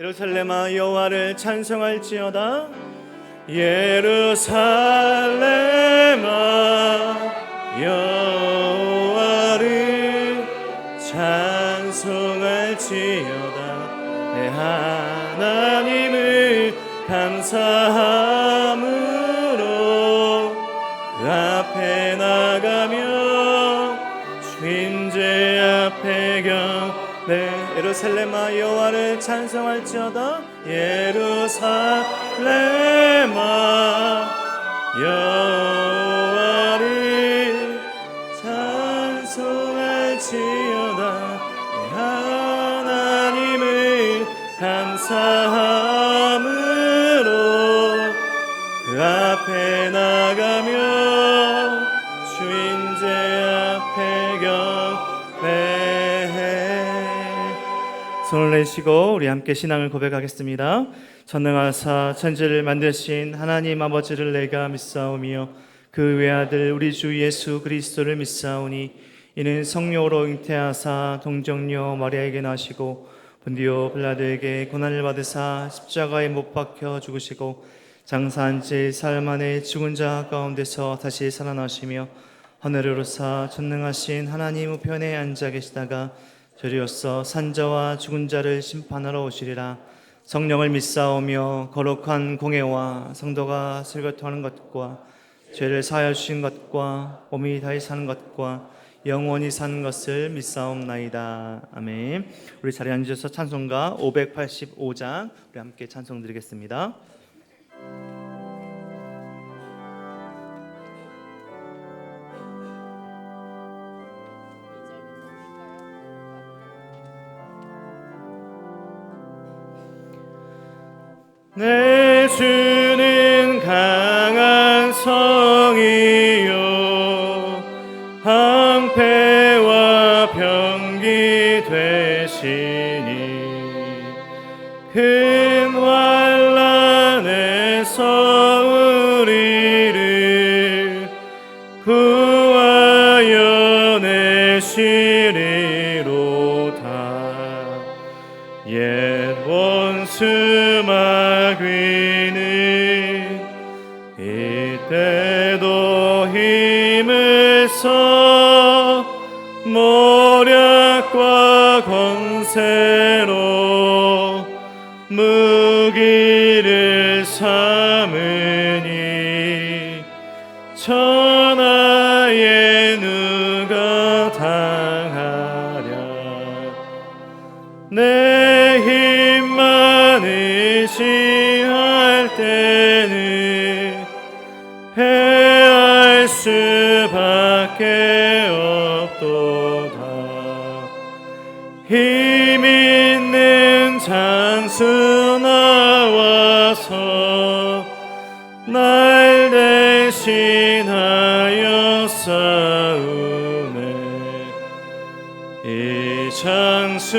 예루살렘아 여호와를 찬송할지어다. 예루살렘아 여호와를 찬송할지어다. 내 하나님을 감사함으로 그 앞에 나가며 주인제 앞에 네, 예루살렘아 여호와를 찬송할지어다. 예루살렘아 여호와를 찬송할지어다. 하나님을 감사함으로 그 앞에 나가며 주인제 앞에 손을 내시고 우리 함께 신앙을 고백하겠습니다. 전능하사 천지를 만드신 하나님 아버지를 내가 믿사오며 그 외아들 우리 주 예수 그리스도를 믿사오니 이는 성령으로 잉태하사 동정녀 마리아에게 나시고 본디오 빌라도에게 고난을 받으사 십자가에 못 박혀 죽으시고 장사한 지 사흘 만에 죽은 자 가운데서 다시 살아나시며 하늘에 오르사 전능하신 하나님 우편에 앉아 계시다가 저리로서 산자와 죽은 자를 심판하러 오시리라. 성령을 믿사오며 거룩한 공회와 성도가 설교하는 것과 죄를 사하여 주신 것과 몸이 다시 사는 것과 영원히 사는 것을 믿사옵나이다. 아멘. 우리 자리에 앉으셔서 찬송가 585장 우리 함께 찬송 드리겠습니다. 내 주는 강한 성이요 방패와 병기 되시니 큰 환난에서 우리를 구하여 내시리로다. 옛 원수 마귀는 이때도 힘을 써 모략과 권세로 무기를 삼으니 천하에 누가 당하랴. 내 힘만 의지할 때는 패할 수밖에 없도다. 힘 있는 장수 나와서 날 대신하여 싸우네. 이 장수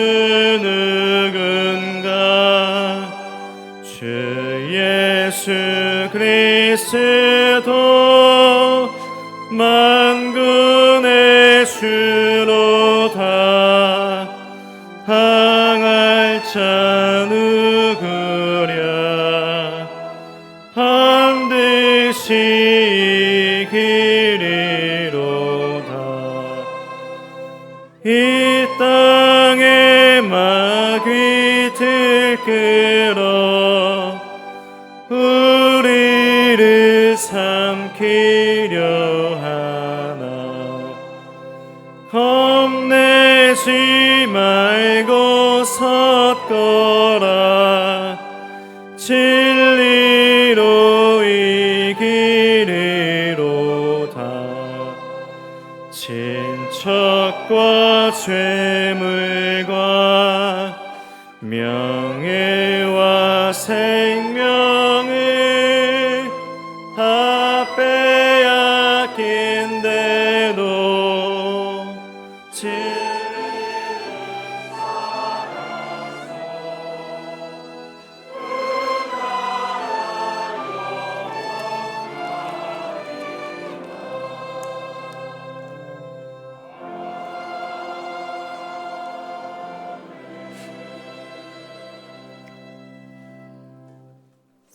누군가? 주 예수 그리스도 만군의 주로다. 항할 자 누구랴? 반드시 이기리로다. 이 땅에 마귀 들끓어 우리를 삼키려 하나. 겁내지 말고 섰거라. 진리로 이기리로다. 친척과 죄물과 명예와 생명을 다 빼앗긴데도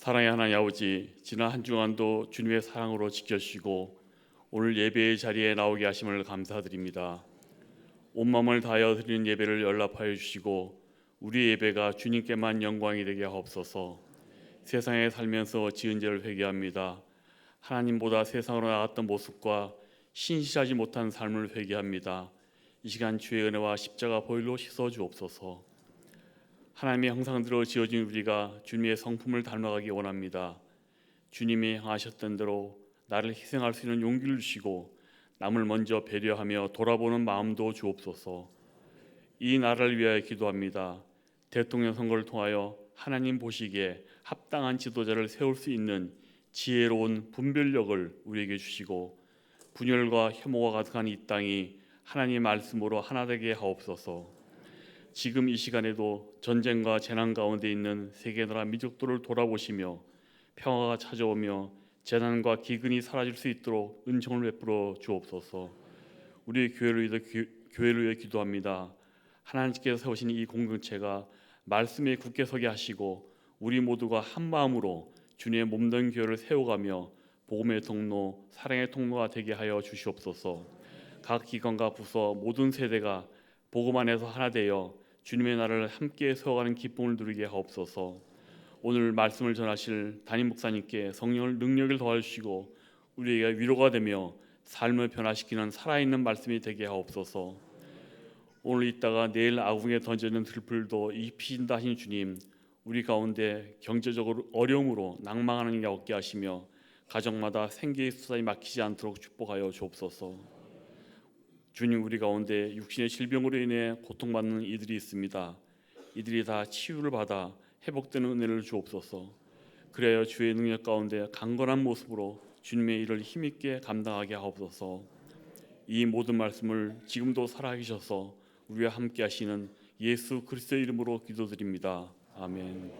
사랑의 하나님 아버지, 지난 한 주간도 주님의 사랑으로 지켜주시고 오늘 예배의 자리에 나오게 하심을 감사드립니다. 온 마음을 다하여 드리는 예배를 연락하여 주시고 우리 예배가 주님께만 영광이 되게 하옵소서. 세상에 살면서 지은 죄를 회개합니다. 하나님보다 세상으로 나갔던 모습과 신실하지 못한 삶을 회개합니다. 이 시간 주의 은혜와 십자가 보혈로 씻어 주옵소서. 하나님의 형상대로 지어진 우리가 주님의 성품을 닮아가기 원합니다. 주님이 행하셨던 대로 나를 희생할 수 있는 용기를 주시고 남을 먼저 배려하며 돌아보는 마음도 주옵소서. 이 나라를 위하여 기도합니다. 대통령 선거를 통하여 하나님 보시기에 합당한 지도자를 세울 수 있는 지혜로운 분별력을 우리에게 주시고 분열과 혐오가 가득한 이 땅이 하나님의 말씀으로 하나 되게 하옵소서. 지금 이 시간에도 전쟁과 재난 가운데 있는 세계 나라 민족들을 돌아보시며 평화가 찾아오며 재난과 기근이 사라질 수 있도록 은총을 베풀어 주옵소서. 우리 교회를 위해 기도합니다. 하나님께서 세우신 이 공동체가 말씀에 굳게 서게 하시고 우리 모두가 한 마음으로 주님의 몸된 교회를 세워가며 복음의 통로, 사랑의 통로가 되게 하여 주시옵소서. 각 기관과 부서 모든 세대가 복음 안에서 하나 되어 주님의 나라를 함께 세워가는 기쁨을 누리게 하옵소서. 오늘 말씀을 전하실 담임 목사님께 성령을 능력을 더하시고 우리에게 위로가 되며 삶을 변화시키는 살아있는 말씀이 되게 하옵소서. 오늘 있다가 내일 아궁에 던지는 들풀도 입히신다 하신 주님, 우리 가운데 경제적으로 어려움으로 낭망하는 게 없게 하시며 가정마다 생계의 수단이 막히지 않도록 축복하여 주옵소서. 주님, 우리 가운데 육신의 질병으로 인해 고통받는 이들이 있습니다. 이들이 다 치유를 받아 회복되는 은혜를 주옵소서. 그래야 주의 능력 가운데 강건한 모습으로 주님의 일을 힘있게 감당하게 하옵소서. 이 모든 말씀을 지금도 살아계셔서 우리와 함께 하시는 예수 그리스도의 이름으로 기도드립니다. 아멘.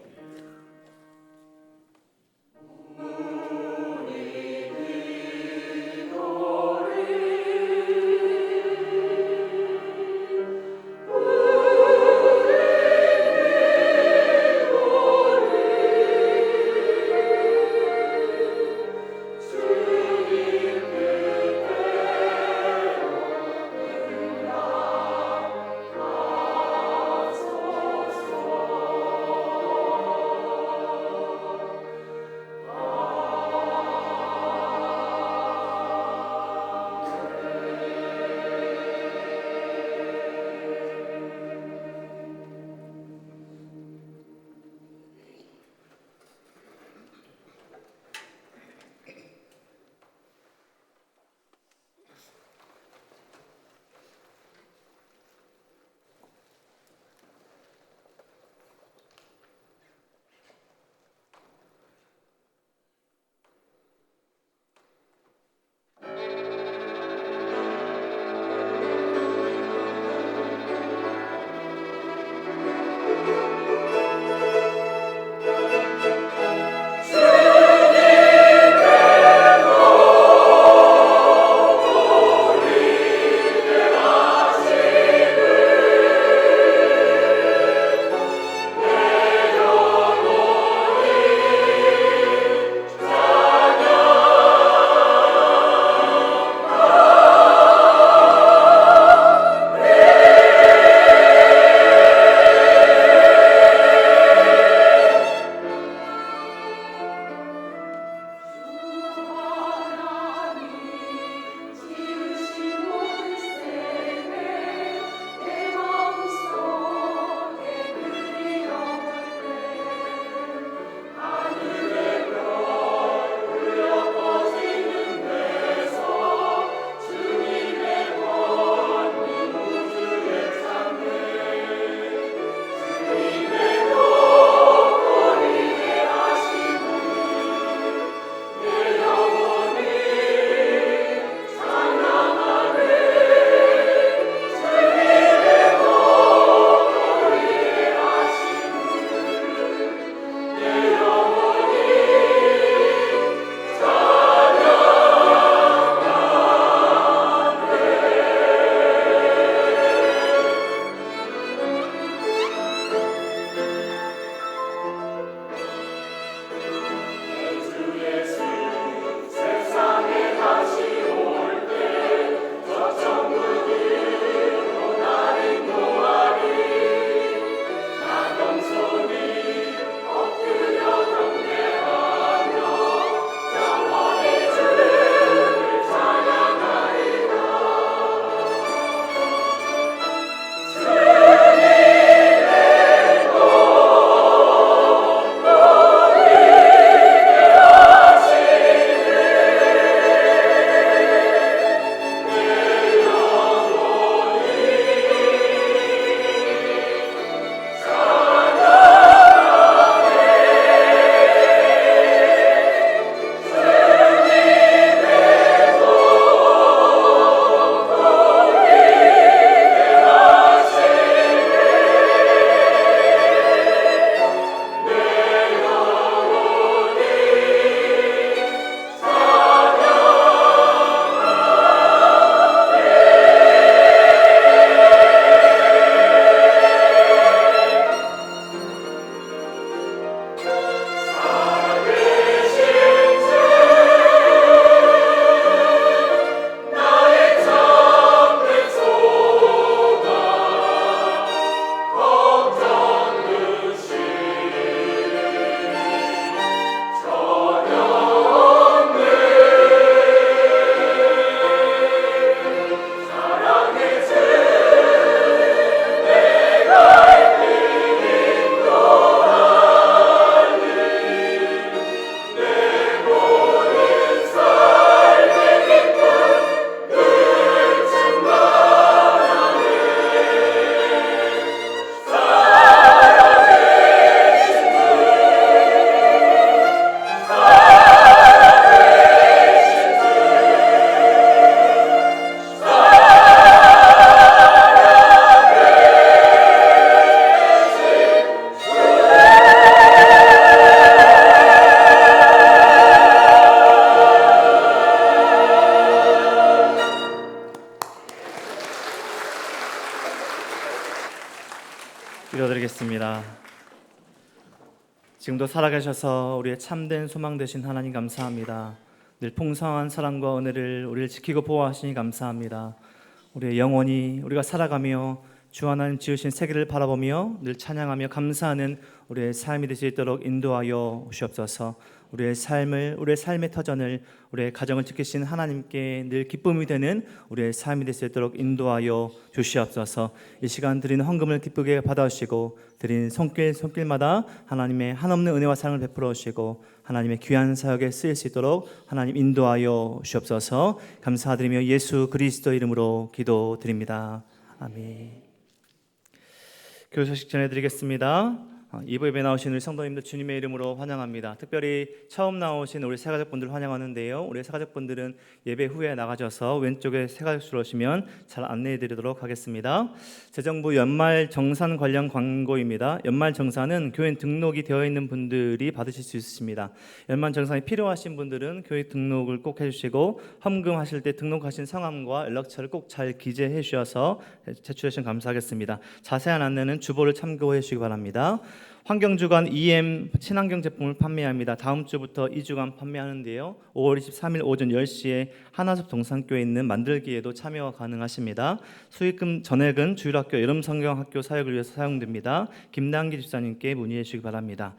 지금도 살아계셔서 우리의 참된 소망 되신 하나님 감사합니다. 늘 풍성한 사랑과 은혜를 우리를 지키고 보호하시니 감사합니다. 우리의 영혼이 우리가 살아가며 주 하나님 지으신 세계를 바라보며 늘 찬양하며 감사하는 우리의 삶이 될 수 있도록 인도하여 주옵소서. 우리의 삶의 터전을, 우리의 가정을 지키신 하나님께 늘 기쁨이 되는 우리의 삶이 될 수 있도록 인도하여 주시옵소서. 이 시간 드리는 헌금을 기쁘게 받아주시고 드리는 손길마다 하나님의 한없는 은혜와 사랑을 베풀어 주시고 하나님의 귀한 사역에 쓰일 수 있도록 하나님 인도하여 주옵소서. 감사드리며 예수 그리스도 이름으로 기도드립니다. 아멘. 교회 소식 전해드리겠습니다. 2부 예배 나오신 우리 성도님들 주님의 이름으로 환영합니다. 특별히 처음 나오신 우리 새가족분들 환영하는데요. 우리 새가족분들은 예배 후에 나가셔서 왼쪽에 새가족실 오시면 잘 안내해드리도록 하겠습니다. 재정부 연말 정산 관련 광고입니다. 연말 정산은 교회 등록이 되어 있는 분들이 받으실 수 있습니다. 연말 정산이 필요하신 분들은 교회 등록을 꼭 해주시고 헌금하실 때 등록하신 성함과 연락처를 꼭 잘 기재해 주셔서 제출해 주시면 감사하겠습니다. 자세한 안내는 주보를 참고해 주시기 바랍니다. 환경주간 EM 친환경 제품을 판매합니다. 다음 주부터 2주간 판매하는데요. 5월 23일 오전 10시에 하나숲 동산교에 있는 만들기에도 참여 가능하십니다. 수익금 전액은 주일학교 여름성경학교 사역을 위해서 사용됩니다. 김남기 집사님께 문의해 주시기 바랍니다.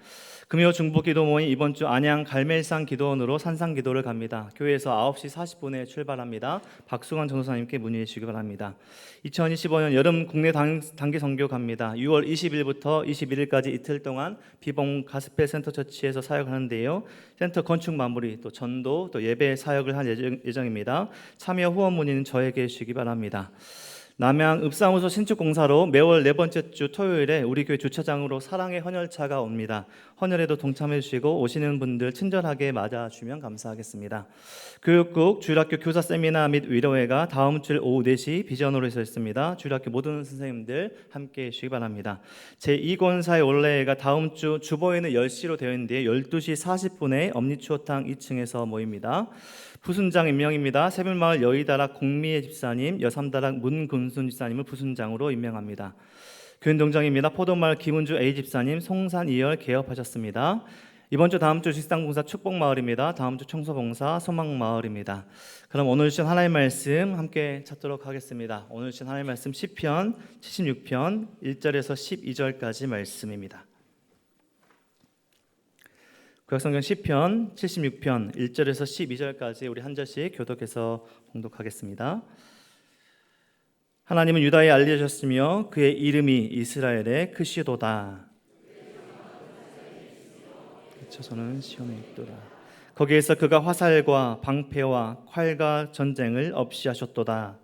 금요 중보 기도 모임 이번 주 안양 갈멜산 기도원으로 산상 기도를 갑니다. 교회에서 9시 40분에 출발합니다. 박수관 전도사님께 문의해 주시기 바랍니다. 2025년 여름 국내 단기 선교 갑니다. 6월 20일부터 21일까지 이틀 동안 비봉 가스펠 센터 처치에서 사역하는데요. 센터 건축 마무리, 또 전도, 또 예배 사역을 할 예정입니다. 참여 후원 문의는 저에게 주시기 바랍니다. 남양 읍사무소 신축 공사로 매월 네 번째 주 토요일에 우리 교회 주차장으로 사랑의 헌혈차가 옵니다. 헌혈에도 동참해 주시고 오시는 분들 친절하게 맞아주면 감사하겠습니다. 교육국 주일학교 교사 세미나 및 위로회가 다음 주일 오후 4시 비전으로 있습니다. 주일학교 모든 선생님들 함께 해주시기 바랍니다. 제2권사의 올레가 다음 주 주보에는 10시로 되어 있는데 12시 40분에 엄니추어탕 2층에서 모입니다. 부순장 임명입니다. 새별마을 여의다락 공미애 집사님, 여삼다락 문근순 집사님을 부순장으로 임명합니다. 교인동장입니다. 포도마을 김은주 A 집사님, 송산 2열 개업하셨습니다. 이번 주 다음 주 식당봉사 축복마을입니다. 다음 주 청소봉사 소망마을입니다. 그럼 오늘 주신 하나님의 말씀 함께 찾도록 하겠습니다. 오늘 주신 하나님의 말씀 시편 76편 1절에서 12절까지 말씀입니다. 구약성경 시편 76편 1절에서 12절까지 우리 한 절씩 교독해서 봉독하겠습니다. 하나님은 유다에 알려졌으며 그의 이름이 이스라엘에 크시도다. 저서는 시온에 있도다. 거기에서 그가 화살과 방패와 활과 전쟁을 없이 하셨도다.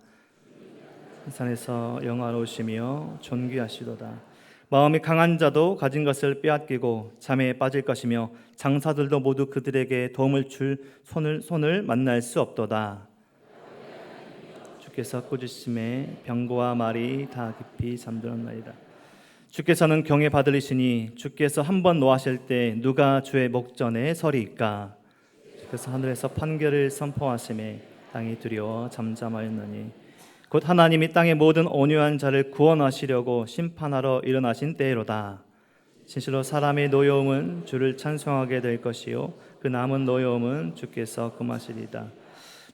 산에서 영화로우시며 존귀하시도다. 마음이 강한 자도 가진 것을 빼앗기고 잠에 빠질 것이며 장사들도 모두 그들에게 도움을 줄 손을 만날 수 없도다. 주께서 꾸짖음에 병거와 말이 다 깊이 잠들었나이다. 주께서는 경외 받으시니 주께서 한번 노하실 때 누가 주의 목전에 서리이까. 주께서 하늘에서 판결을 선포하심에 땅이 두려워 잠잠하였느니 곧 하나님이 땅의 모든 온유한 자를 구원하시려고 심판하러 일어나신 때로다. 진실로 사람의 노여움은 주를 찬송하게 될 것이요 그 남은 노여움은 주께서 금하시리다.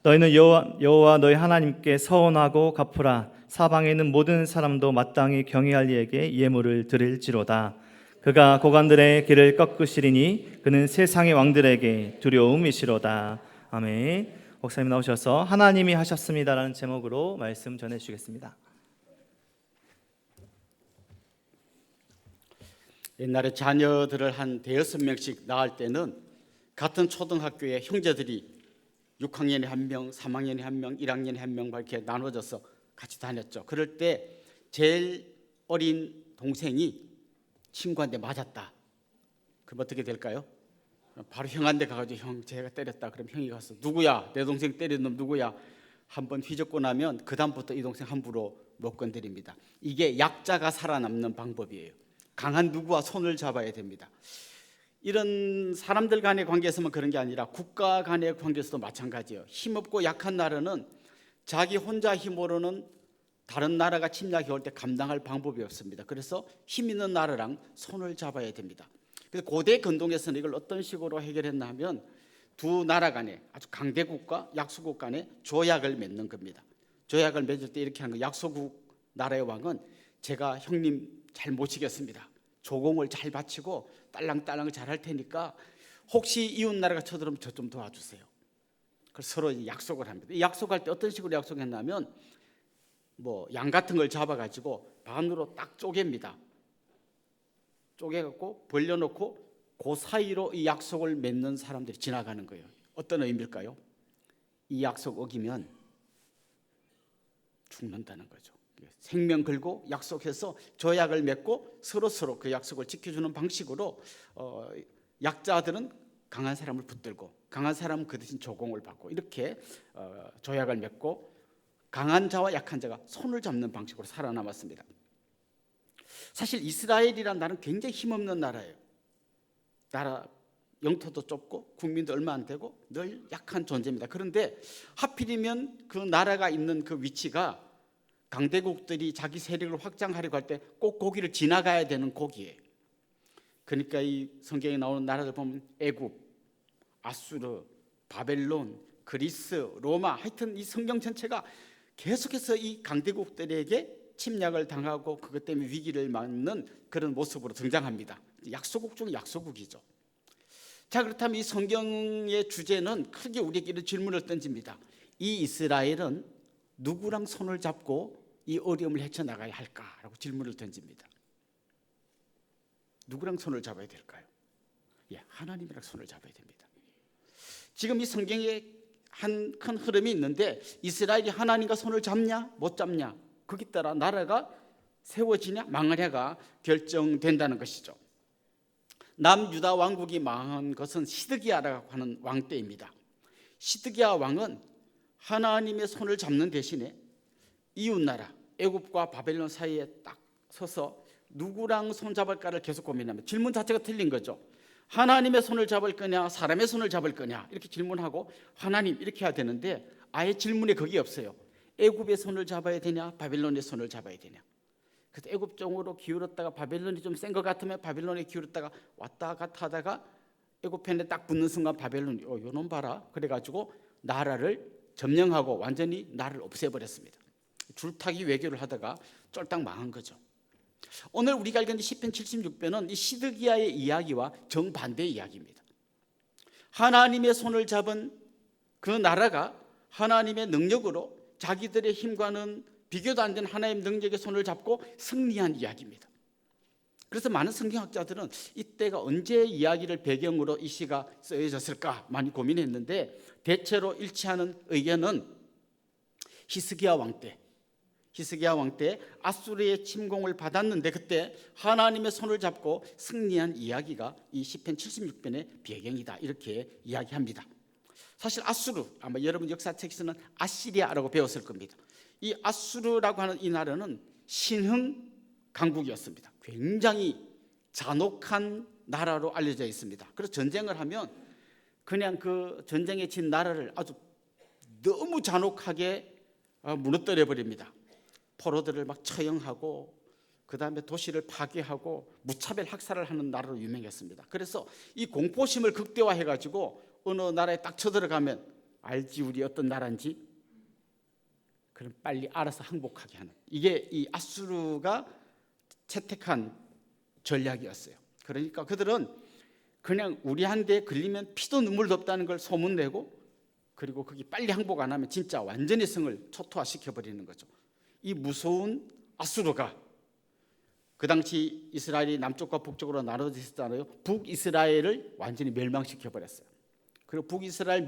너희는 여호와 너희 하나님께 서원하고 갚으라. 사방에 있는 모든 사람도 마땅히 경외할 이에게 예물을 드릴지로다. 그가 고관들의 길을 꺾으시리니 그는 세상의 왕들에게 두려움이시로다. 아멘. 목사님 나오셔서 하나님이 하셨습니다라는 제목으로 말씀 전해주시겠습니다. 옛날에 자녀들을 한 5-6명씩 낳을 때는 같은 초등학교의 형제들이 6학년에 1명, 3학년에 1명, 1학년에 1명 이렇게 나눠져서 같이 다녔죠. 그럴 때 제일 어린 동생이 친구한테 맞았다. 그럼 어떻게 될까요? 바로 형한테 가가지고 형 제가 때렸다. 그럼 형이 가서 누구야? 내 동생 때린 놈 누구야? 한번 휘젓고 나면 그 다음부터 이 동생 함부로 못 건드립니다. 이게 약자가 살아남는 방법이에요. 강한 누구와 손을 잡아야 됩니다. 이런 사람들 간의 관계에서만 그런 게 아니라 국가 간의 관계에서도 마찬가지예요. 힘없고 약한 나라는 자기 혼자 힘으로는 다른 나라가 침략해 올 때 감당할 방법이 없습니다. 그래서 힘 있는 나라랑 손을 잡아야 됩니다. 그래서 고대 근동에서는 이걸 어떤 식으로 해결했나 하면 두 나라 간에 아주 강대국과 약소국 간에 조약을 맺는 겁니다. 조약을 맺을 때 이렇게 하는 거. 약소국 나라의 왕은 제가 형님 잘 모시겠습니다. 조공을 잘 바치고 딸랑딸랑 잘 할 테니까 혹시 이웃 나라가 쳐들어오면 저 좀 도와주세요. 그래서 서로 약속을 합니다. 약속할 때 어떤 식으로 약속했냐면 뭐 양 같은 걸 잡아가지고 반으로 딱 쪼갭니다. 쪼개갖고 벌려놓고 그 사이로 이 약속을 맺는 사람들이 지나가는 거예요. 어떤 의미일까요? 이 약속 어기면 죽는다는 거죠. 생명 걸고 약속해서 조약을 맺고 서로 그 약속을 지켜주는 방식으로 약자들은 강한 사람을 붙들고 강한 사람은 그 대신 조공을 받고 이렇게 조약을 맺고 강한 자와 약한 자가 손을 잡는 방식으로 살아남았습니다. 사실 이스라엘이란 나라는 굉장히 힘없는 나라예요. 나라 영토도 좁고 국민도 얼마 안 되고 늘 약한 존재입니다. 그런데 하필이면 그 나라가 있는 그 위치가 강대국들이 자기 세력을 확장하려고 할 때 꼭 거기를 지나가야 되는 곳이에요. 그러니까 이 성경에 나오는 나라들 보면 애굽, 아수르, 바벨론, 그리스, 로마, 하여튼 이 성경 전체가 계속해서 이 강대국들에게 침략을 당하고 그것 때문에 위기를 맞는 그런 모습으로 등장합니다. 약소국 중 약소국이죠. 자, 그렇다면 이 성경의 주제는 크게 우리에게 이런 질문을 던집니다. 이 이스라엘은 누구랑 손을 잡고 이 어려움을 헤쳐나가야 할까라고 질문을 던집니다. 누구랑 손을 잡아야 될까요? 하나님이랑 손을 잡아야 됩니다. 지금 이 성경에 한 큰 흐름이 있는데 이스라엘이 하나님과 손을 잡냐 못 잡냐 거기에 따라 나라가 세워지냐 망하냐가 결정된다는 것이죠. 남유다 왕국이 망한 것은 시드기야라고 하는 왕 때입니다. 시드기야 왕은 하나님의 손을 잡는 대신에 이웃나라 애굽과 바벨론 사이에 딱 서서 누구랑 손 잡을까를 계속 고민합니다. 질문 자체가 틀린 거죠. 하나님의 손을 잡을 거냐 사람의 손을 잡을 거냐 이렇게 질문하고 하나님 이렇게 해야 되는데 아예 질문에 그게 없어요. 애굽의 손을 잡아야 되냐 바벨론의 손을 잡아야 되냐. 그래서 애굽 쪽으로 기울었다가 바벨론이 좀 센 것 같으면 바벨론에 기울었다가 왔다 갔다 하다가 애굽 편에 딱 붙는 순간 바벨론이 요놈 봐라 그래가지고 나라를 점령하고 완전히 나라를 없애버렸습니다. 줄타기 외교를 하다가 쫄딱 망한 거죠. 오늘 우리가 알겠는 시편 76편은 이 시드기야의 이야기와 정반대의 이야기입니다. 하나님의 손을 잡은 그 나라가 하나님의 능력으로 자기들의 힘과는 비교도 안 되는 하나님의 능력의 손을 잡고 승리한 이야기입니다. 그래서 많은 성경학자들은 이때가 언제 이야기를 배경으로 이 시가 쓰여졌을까 많이 고민했는데 대체로 일치하는 의견은 히스기야 왕 때 아수르의 침공을 받았는데 그때 하나님의 손을 잡고 승리한 이야기가 이 시편 76편의 배경이다 이렇게 이야기합니다. 사실 아수르 아마 여러분 역사책에서는 아시리아라고 배웠을 겁니다. 이 아수르라고 하는 이 나라는 신흥 강국이었습니다. 굉장히 잔혹한 나라로 알려져 있습니다. 그래서 전쟁을 하면 그냥 그 전쟁에 진 나라를 아주 너무 잔혹하게 무너뜨려 버립니다. 포로들을 막 처형하고 그 다음에 도시를 파괴하고 무차별 학살을 하는 나라로 유명했습니다. 그래서 이 공포심을 극대화해가지고 어느 나라에 딱 쳐들어가면 알지 우리 어떤 나라인지 그럼 빨리 알아서 항복하게 하는 이게 이 아수르가 채택한 전략이었어요. 그러니까 그들은 그냥 우리한테 걸리면 피도 눈물도 없다는 걸 소문내고 그리고 거기 빨리 항복 안 하면 진짜 완전히 성을 초토화시켜버리는 거죠. 이 무서운 아수르가 그 당시 이스라엘이 남쪽과 북쪽으로 나눠져 있었잖아요. 북이스라엘을 완전히 멸망시켜버렸어요. 그리고 북이스라엘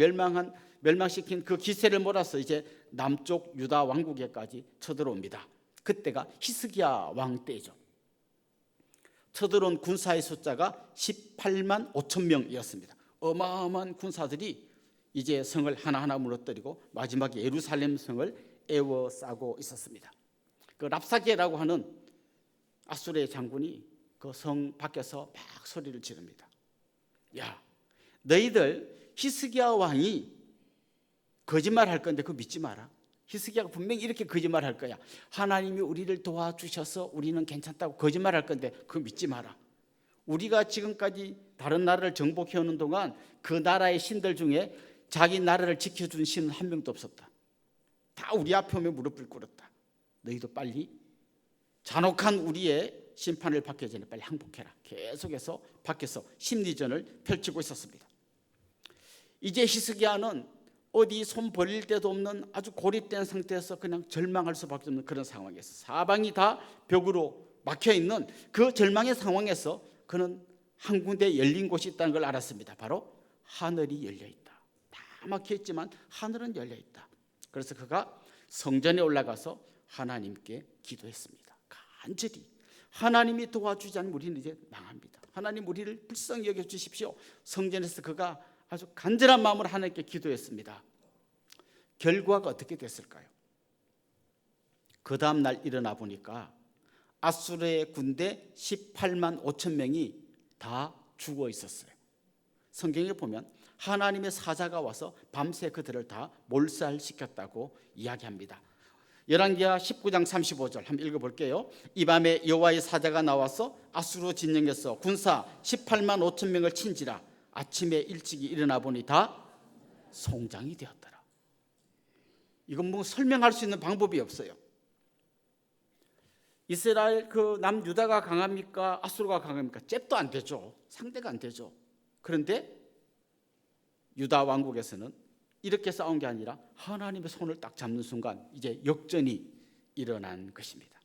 멸망시킨 그 기세를 몰아서 이제 남쪽 유다 왕국에까지 쳐들어옵니다. 그때가 히스기야 왕 때죠. 쳐들어온 군사의 숫자가 18만 5천 명이었습니다. 어마어마한 군사들이 이제 성을 하나하나 무너뜨리고 마지막에 예루살렘 성을 에워싸고 있었습니다. 그 랍사게라고 하는 아수르의 장군이 그 성 밖에서 막 소리를 지릅니다. 야, 너희들 히스기야 왕이 거짓말할 건데 그거 믿지 마라. 히스기야가 분명히 이렇게 거짓말할 거야. 하나님이 우리를 도와주셔서 우리는 괜찮다고 거짓말할 건데 그거 믿지 마라. 우리가 지금까지 다른 나라를 정복해 오는 동안 그 나라의 신들 중에 자기 나라를 지켜준 신은 한 명도 없었다. 다 우리 앞에 오면 무릎을 꿇었다. 너희도 빨리 잔혹한 우리의 심판을 받기 전에 빨리 항복해라. 계속해서 밖에서 심리전을 펼치고 있었습니다. 이제 히스기야는 어디 손 벌릴 데도 없는 아주 고립된 상태에서 그냥 절망할 수밖에 없는 그런 상황이었어요. 사방이 다 벽으로 막혀있는 그 절망의 상황에서 그는 한 군데 열린 곳이 있다는 걸 알았습니다. 바로 하늘이 열려있다. 다 막혀있지만 하늘은 열려있다. 그래서 그가 성전에 올라가서 하나님께 기도했습니다. 간절히 하나님이 도와주지 않으면 우리는 이제 망합니다. 하나님 우리를 불쌍히 여겨주십시오. 성전에서 그가 아주 간절한 마음으로 하나님께 기도했습니다. 결과가 어떻게 됐을까요? 그 다음 날 일어나 보니까 아수르의 군대 18만 5천 명이 다 죽어 있었어요. 성경에 보면 하나님의 사자가 와서 밤새 그들을 다 몰살시켰다고 이야기합니다. 열왕기하 19장 35절 한번 읽어볼게요. 이 밤에 여호와의 사자가 나와서 아수르 진영에서 군사 18만 5천 명을 친지라 아침에 일찍이 일어나 보니 다 송장이 되었더라. 이건 뭐 설명할 수 있는 방법이 없어요. 이스라엘 그 남유다가 강합니까? 아수르가 강합니까? 잽도 안 되죠. 상대가 안 되죠. 그런데 유다 왕국에서는 이렇게 싸운 게 아니라 하나님의 손을 딱 잡는 순간 이제 역전이 일어난 것입니다.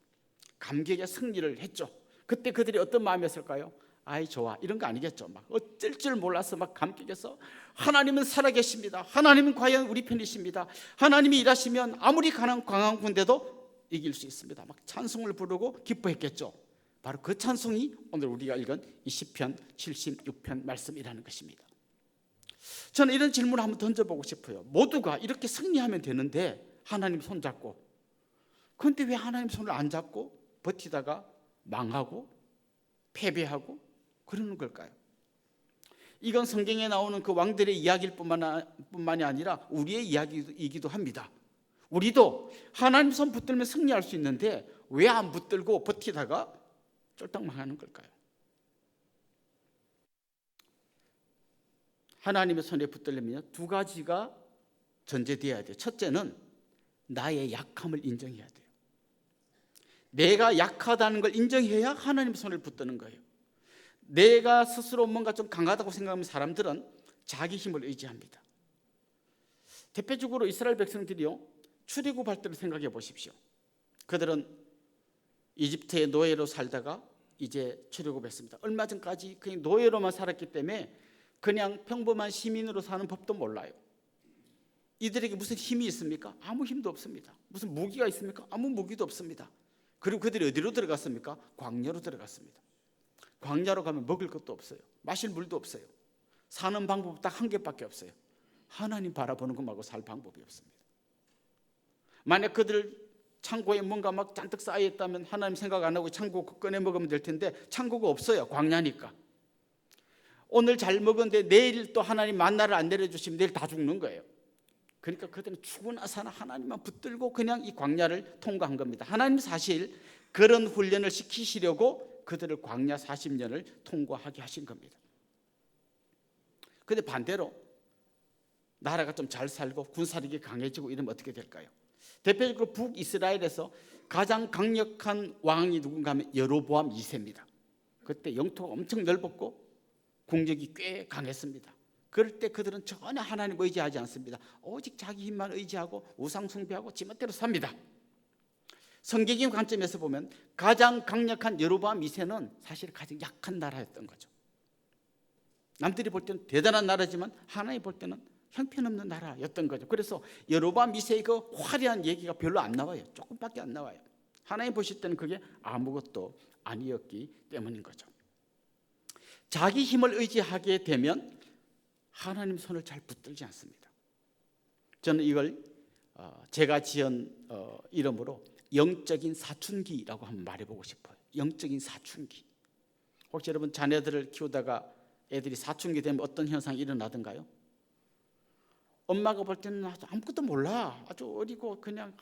감격의 승리를 했죠. 그때 그들이 어떤 마음이었을까요? 아이 좋아 이런 거 아니겠죠. 막 어쩔 줄 몰라서 막 감격해서 하나님은 살아계십니다. 하나님은 과연 우리 편이십니다. 하나님이 일하시면 아무리 강한 군대도 이길 수 있습니다. 막 찬송을 부르고 기뻐했겠죠. 바로 그 찬송이 오늘 우리가 읽은 이 시편 76편 말씀이라는 것입니다. 저는 이런 질문을 한번 던져보고 싶어요. 모두가 이렇게 승리하면 되는데 하나님 손 잡고, 그런데 왜 하나님 손을 안 잡고 버티다가 망하고 패배하고 그러는 걸까요? 이건 성경에 나오는 그 왕들의 이야기일 뿐만이 아니라 우리의 이야기이기도 합니다. 우리도 하나님 손 붙들면 승리할 수 있는데 왜 안 붙들고 버티다가 쫄딱 망하는 걸까요? 하나님의 손에 붙들려면 두 가지가 전제되어야 돼요. 첫째는 나의 약함을 인정해야 돼요. 내가 약하다는 걸 인정해야 하나님의 손을 붙드는 거예요. 내가 스스로 뭔가 좀 강하다고 생각하는 사람들은 자기 힘을 의지합니다. 대표적으로 이스라엘 백성들이요, 출애굽할 때를 생각해 보십시오. 그들은 이집트의 노예로 살다가 이제 출애굽했습니다. 얼마 전까지 그냥 노예로만 살았기 때문에 그냥 평범한 시민으로 사는 법도 몰라요. 이들에게 무슨 힘이 있습니까? 아무 힘도 없습니다. 무슨 무기가 있습니까? 아무 무기도 없습니다. 그리고 그들이 어디로 들어갔습니까? 광야로 들어갔습니다. 광야로 가면 먹을 것도 없어요. 마실 물도 없어요. 사는 방법 딱 한 개밖에 없어요. 하나님 바라보는 것 말고 살 방법이 없습니다. 만약 그들 창고에 뭔가 막 잔뜩 쌓여있다면 하나님 생각 안 하고 창고 꺼내 먹으면 될 텐데 창고가 없어요. 광야니까. 오늘 잘 먹었는데 내일 또 하나님 만나를 안 내려주시면 내일 다 죽는 거예요. 그러니까 그들은 죽으나 사나 하나님만 붙들고 그냥 이 광야를 통과한 겁니다. 하나님 사실 그런 훈련을 시키시려고 그들을 광야 40년을 통과하게 하신 겁니다. 그런데 반대로 나라가 좀 잘 살고 군사력이 강해지고 이러면 어떻게 될까요? 대표적으로 북이스라엘에서 가장 강력한 왕이 누군가 하면 여로보암 2세입니다. 그때 영토가 엄청 넓었고 국력이 꽤 강했습니다. 그럴 때 그들은 전혀 하나님 의지하지 않습니다. 오직 자기 힘만 의지하고 우상 숭배하고 지멋대로 삽니다. 성경의 관점에서 보면 가장 강력한 여로보암 2세는 사실 가장 약한 나라였던 거죠. 남들이 볼 때는 대단한 나라지만 하나님 볼 때는 형편없는 나라였던 거죠. 그래서 여로보암 2세의 그 화려한 얘기가 별로 안 나와요. 조금밖에 안 나와요. 하나님 보실 때는 그게 아무것도 아니었기 때문인 거죠. 자기 힘을 의지하게 되면 하나님 손을 잘 붙들지 않습니다. 저는 이걸 제가 지은 이름으로 영적인 사춘기라고 한번 말해보고 싶어요. 영적인 사춘기. 혹시 여러분 자녀들을 키우다가 애들이 사춘기 되면 어떤 현상이 일어나던가요? 엄마가 볼 때는 아무것도 몰라. 아주 어리고 그냥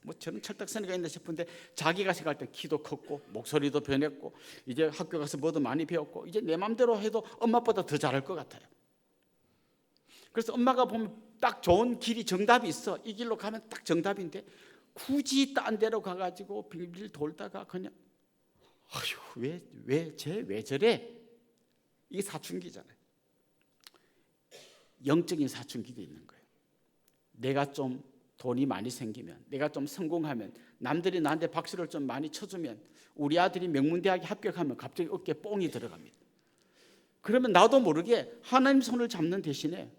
뭐 저런 철딱서니가 있나 싶은데 자기가 생각할 때 키도 컸고 목소리도 변했고 이제 학교 가서 뭐도 많이 배웠고 이제 내 맘대로 해도 엄마보다 더 잘할 것 같아요. 그래서 엄마가 보면 딱 좋은 길이 정답이 있어. 이 길로 가면 딱 정답인데 굳이 딴 데로 가가지고 빙빙 돌다가 그냥 아휴 왜 저래? 이게 사춘기잖아요. 영적인 사춘기가 있는 거예요. 내가 좀 돈이 많이 생기면, 내가 좀 성공하면, 남들이 나한테 박수를 좀 많이 쳐주면, 우리 아들이 명문대학에 합격하면 갑자기 어깨에 뽕이 들어갑니다. 그러면 나도 모르게 하나님 손을 잡는 대신에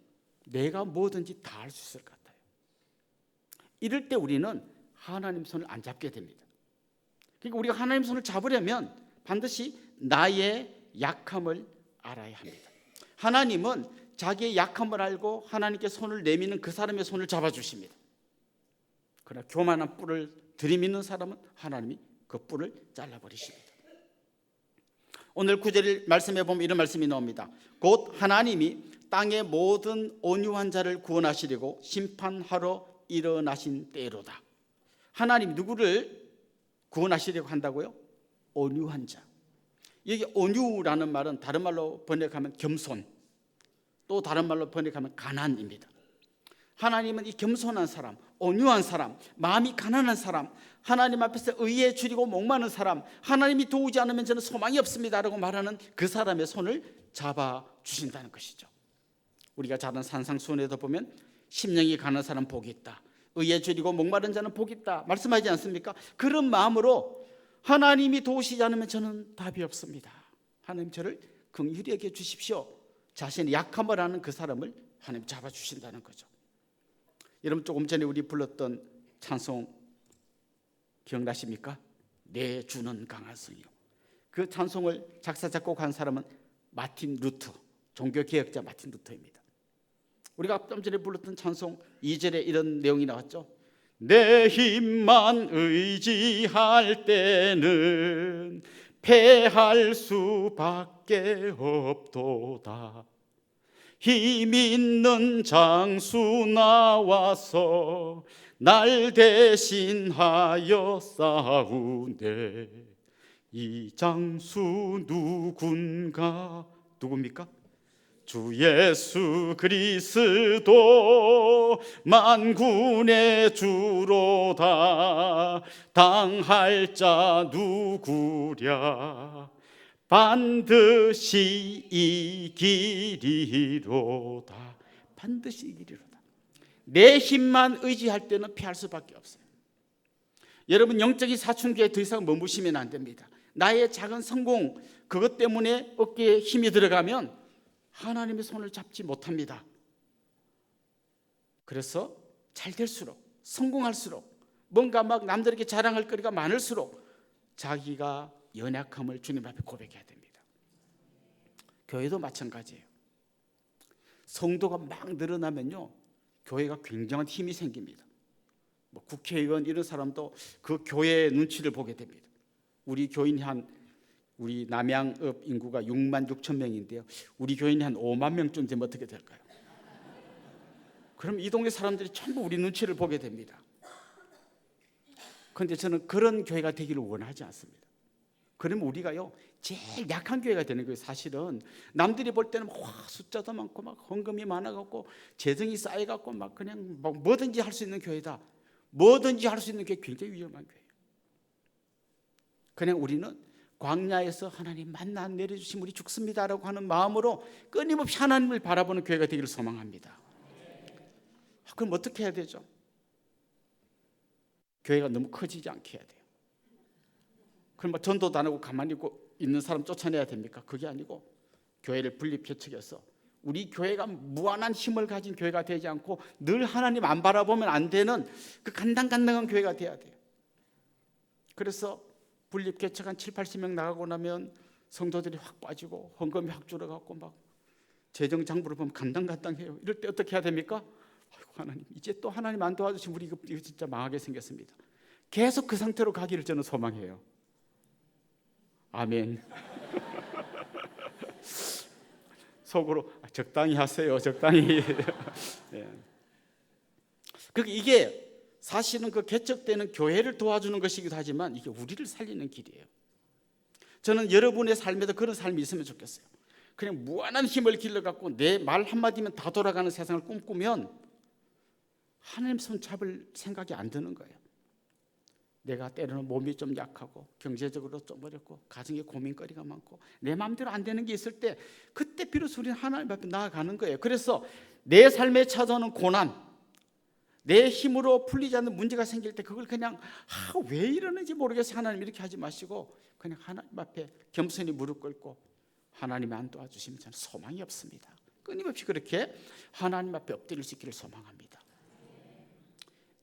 내가 뭐든지 다 할 수 있을 것 같아요. 이럴 때 우리는 하나님 손을 안 잡게 됩니다. 그러니까 우리가 하나님 손을 잡으려면 반드시 나의 약함을 알아야 합니다. 하나님은 자기의 약함을 알고 하나님께 손을 내미는 그 사람의 손을 잡아주십니다. 그러나 교만한 뿔을 들이미는 사람은 하나님이 그 뿔을 잘라버리십니다. 오늘 9절 말씀에 보면 이런 말씀이 나옵니다. 곧 하나님이 땅의 모든 온유한 자를 구원하시려고 심판하러 일어나신 때로다. 하나님 누구를 구원하시려고 한다고요? 온유한 자. 여기 온유라는 말은 다른 말로 번역하면 겸손, 또 다른 말로 번역하면 가난입니다. 하나님은 이 겸손한 사람, 온유한 사람, 마음이 가난한 사람, 하나님 앞에서 의에 줄이고 목마른 사람, 하나님이 도우지 않으면 저는 소망이 없습니다 라고 말하는 그 사람의 손을 잡아주신다는 것이죠. 우리가 잘 아는 산상수훈에도 보면 심령이 가난한 사람 복이 있다, 의에 줄이고 목마른 자는 복이 있다 말씀하지 않습니까? 그런 마음으로 하나님이 도우시지 않으면 저는 답이 없습니다. 하나님 저를 긍휼히 여겨 주십시오. 자신의 약함을 아는 그 사람을 하나님 잡아주신다는 거죠. 여러분 조금 전에 우리 불렀던 찬송 기억나십니까? 내 주는 강한 성이요. 그 찬송을 작사 작곡한 사람은 마틴 루터, 종교개혁자 마틴 루터입니다. 우리가 좀 전에 불렀던 찬송 2절에 이런 내용이 나왔죠. 내 힘만 의지할 때는 패할 수밖에 없도다. 힘 있는 장수 나와서 날 대신하여 싸우네. 이 장수 누굽니까? 주 예수 그리스도 만군의 주로다. 당할 자 누구랴 반드시 이기리로다. 반드시 이기리로다. 내 힘만 의지할 때는 피할 수밖에 없어요. 여러분 영적인 사춘기에 더 이상 머무시면 안 됩니다. 나의 작은 성공 그것 때문에 어깨에 힘이 들어가면 하나님의 손을 잡지 못합니다. 그래서 잘 될수록, 성공할수록, 뭔가 막 남들에게 자랑할 거리가 많을수록 자기가 연약함을 주님 앞에 고백해야 됩니다. 교회도 마찬가지예요. 성도가 막 늘어나면요, 교회가 굉장한 힘이 생깁니다. 뭐 국회의원 이런 사람도 그 교회의 눈치를 보게 됩니다. 우리 교인이 우리 남양읍 인구가 6만 6천 명인데요. 우리 교인이 한 5만 명쯤 되면 어떻게 될까요? 그럼 이 동네 사람들이 전부 우리 눈치를 보게 됩니다. 그런데 저는 그런 교회가 되기를 원하지 않습니다. 그러면 우리가요 제일 약한 교회가 되는 거예요. 사실은 남들이 볼 때는 숫자도 많고 막 헌금이 많아갖고 재정이 쌓여갖고 막 그냥 뭐든지 할 수 있는 교회다. 뭐든지 할 수 있는 교회 굉장히 위험한 교회예요. 그냥 우리는 광야에서 하나님 만나 내려주시면 우리 죽습니다라고 하는 마음으로 끊임없이 하나님을 바라보는 교회가 되기를 소망합니다. 그럼 어떻게 해야 되죠? 교회가 너무 커지지 않게 해야 돼요. 그럼 뭐 전도도 안 하고 가만히 있는 사람 쫓아내야 됩니까? 그게 아니고 교회를 분립개척해서 우리 교회가 무한한 힘을 가진 교회가 되지 않고 늘 하나님 안 바라보면 안 되는 그 간당간당한 교회가 돼야 돼요. 그래서 분립개척 한 7, 80명 나가고 나면 성도들이 확 빠지고 헌금이 확 줄어갖고 막 재정장부를 보면 간당간당해요. 이럴 때 어떻게 해야 됩니까? 아이고 하나님 이제 또 하나님 안 도와주시면 우리 이거 진짜 망하게 생겼습니다. 계속 그 상태로 가기를 저는 소망해요. 아멘. 속으로 적당히 하세요. 적당히. 네. 그러니까 이게 사실은 그 개척되는 교회를 도와주는 것이기도 하지만 이게 우리를 살리는 길이에요. 저는 여러분의 삶에도 그런 삶이 있으면 좋겠어요. 그냥 무한한 힘을 길러갖고 내 말 한마디면 다 돌아가는 세상을 꿈꾸면 하나님 손 잡을 생각이 안 드는 거예요. 내가 때로는 몸이 좀 약하고 경제적으로 좀 어렵고 가정에 고민거리가 많고 내 마음대로 안 되는 게 있을 때 그때 비로소 우리는 하나님 앞에 나아가는 거예요. 그래서 내 삶에 찾아오는 고난, 내 힘으로 풀리지 않는 문제가 생길 때 그걸 그냥 왜 이러는지 모르겠어요. 하나님 이렇게 하지 마시고 그냥 하나님 앞에 겸손히 무릎 꿇고 하나님이 안 도와주시면 저는 소망이 없습니다. 끊임없이 그렇게 하나님 앞에 엎드릴 수 있기를 소망합니다.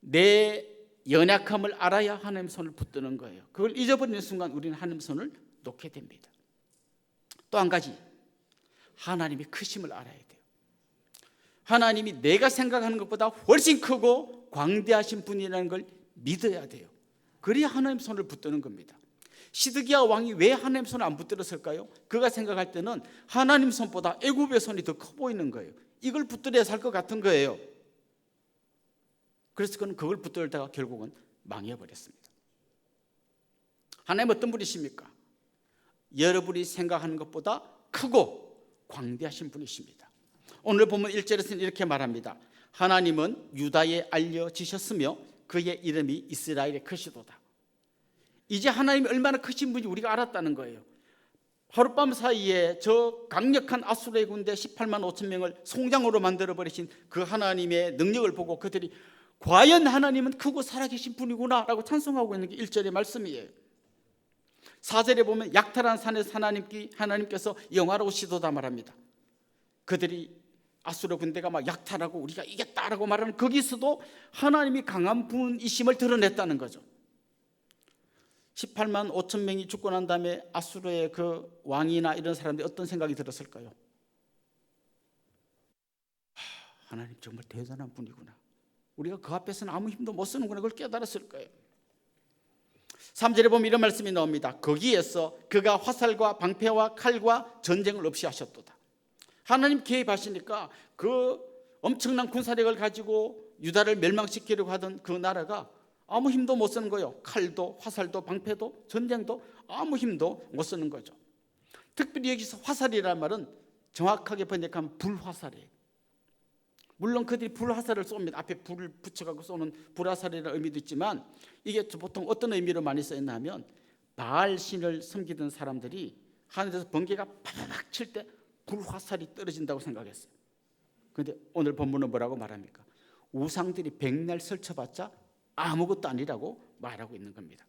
내 연약함을 알아야 하나님 손을 붙드는 거예요. 그걸 잊어버리는 순간 우리는 하나님 손을 놓게 됩니다. 또 한 가지, 하나님의 크심을 알아야 돼요. 하나님이 내가 생각하는 것보다 훨씬 크고 광대하신 분이라는 걸 믿어야 돼요. 그래야 하나님 손을 붙드는 겁니다. 시드기야 왕이 왜 하나님 손을 안 붙들었을까요? 그가 생각할 때는 하나님 손보다 애굽의 손이 더 커 보이는 거예요. 이걸 붙들어야 살 것 같은 거예요. 그래서 그는 그걸 붙들다가 결국은 망해버렸습니다. 하나님 어떤 분이십니까? 여러분이 생각하는 것보다 크고 광대하신 분이십니다. 오늘 보면 1절에서는 이렇게 말합니다. 하나님은 유다에 알려지셨으며 그의 이름이 이스라엘의 크시도다. 이제 하나님이 얼마나 크신 분인지 우리가 알았다는 거예요. 하룻밤 사이에 저 강력한 아수르의 군대 18만 5천 명을 송장으로 만들어버리신 그 하나님의 능력을 보고 그들이 과연 하나님은 크고 살아계신 분이구나 라고 찬송하고 있는 게 1절의 말씀이에요. 4절에 보면 약탈한 산에서 하나님께서 영화로우시도다 말합니다. 그들이 아수르 군대가 막 약탈하고 우리가 이겼다라고 말하는 거기서도 하나님이 강한 분이심을 드러냈다는 거죠. 18만 5천 명이 죽고 난 다음에 아수르의 그 왕이나 이런 사람들이 어떤 생각이 들었을까요? 하나님 정말 대단한 분이구나. 우리가 그 앞에서는 아무 힘도 못 쓰는구나. 그걸 깨달았을 거예요. 3절에 보면 이런 말씀이 나옵니다. 거기에서 그가 화살과 방패와 칼과 전쟁을 없이 하셨도다. 하나님 개입하시니까 그 엄청난 군사력을 가지고 유다를 멸망시키려고 하던 그 나라가 아무 힘도 못 쓰는 거예요. 칼도 화살도 방패도 전쟁도 아무 힘도 못 쓰는 거죠. 특별히 여기서 화살이라는 말은 정확하게 번역하면 불화살이에요. 물론 그들이 불화살을 쏩니다. 앞에 불을 붙여갖고 쏘는 불화살이라는 의미도 있지만 이게 보통 어떤 의미로 많이 쓰였냐면 바알 신을 섬기던 사람들이 하늘에서 번개가 파바박 칠 때 불화살이 떨어진다고 생각했어요. 그런데 오늘 본문은 뭐라고 말합니까? 우상들이 백날 설쳐봤자 아무것도 아니라고 말하고 있는 겁니다.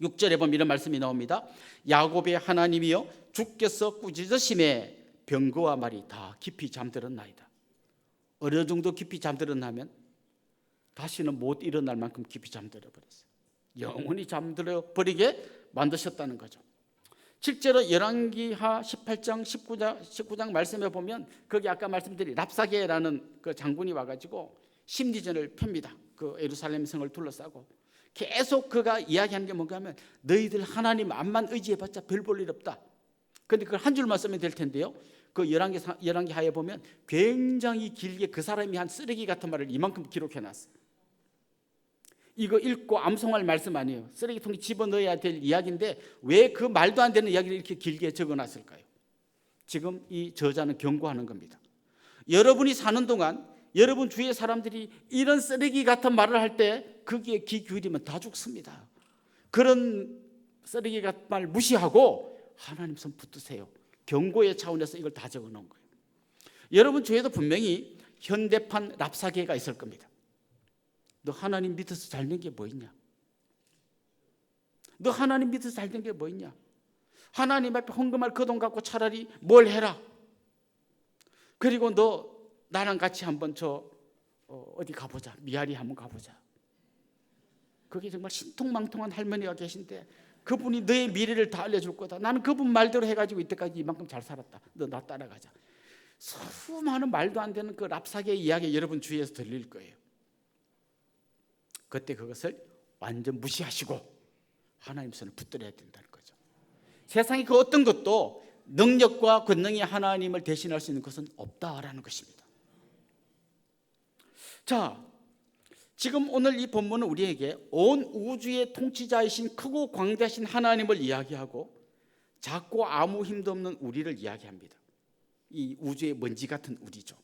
6절에 보면 이런 말씀이 나옵니다. 야곱의 하나님이여 주께서 꾸짖으심에 병거와 말이 다 깊이 잠들었나이다. 어느 정도 깊이 잠들었냐면 다시는 못 일어날 만큼 깊이 잠들어 버렸어요. 영원히 잠들어 버리게 만드셨다는 거죠. 실제로 열왕기하 18장 19장 말씀에 보면 거기 아까 말씀드린 랍사게라는 그 장군이 와가지고 심리전을 펴니다. 그 예루살렘 성을 둘러싸고 계속 그가 이야기하는 게 뭔가 하면 너희들 하나님 암만 의지해봤자 별 볼 일 없다. 그런데 그걸 한 줄만 쓰면 될 텐데요. 그 열왕기하에 보면 굉장히 길게 그 사람이 한 쓰레기 같은 말을 이만큼 기록해놨어요. 이거 읽고 암송할 말씀 아니에요. 쓰레기통에 집어넣어야 될 이야기인데 왜 그 말도 안 되는 이야기를 이렇게 길게 적어놨을까요? 지금 이 저자는 경고하는 겁니다. 여러분이 사는 동안 여러분 주위의 사람들이 이런 쓰레기 같은 말을 할 때 거기에 귀 기울이면 다 죽습니다. 그런 쓰레기 같은 말 무시하고 하나님 손 붙드세요. 경고의 차원에서 이걸 다 적어놓은 거예요. 여러분 주위에도 분명히 현대판 랍사계가 있을 겁니다. 너 하나님 믿어서 잘 된 게 뭐 있냐? 너 하나님 믿어서 잘 된 게 뭐 있냐? 하나님 앞에 헌금할 그 돈 갖고 차라리 뭘 해라. 그리고 너 나랑 같이 한번 어디 가보자. 미아리 한번 가보자. 그게 정말 신통망통한 할머니가 계신데 그분이 너의 미래를 다 알려줄 거다. 나는 그분 말대로 해가지고 이때까지 이만큼 잘 살았다. 너 나 따라가자. 수많은 말도 안 되는 그 랍사계의 이야기 여러분 주위에서 들릴 거예요. 그때 그것을 완전 무시하시고 하나님 손을 붙들어야 된다는 거죠. 세상에 그 어떤 것도 능력과 권능이 하나님을 대신할 수 있는 것은 없다라는 것입니다. 자, 지금 오늘 이 본문은 우리에게 온 우주의 통치자이신 크고 광대하신 하나님을 이야기하고 작고 아무 힘도 없는 우리를 이야기합니다. 이 우주의 먼지 같은 우리죠.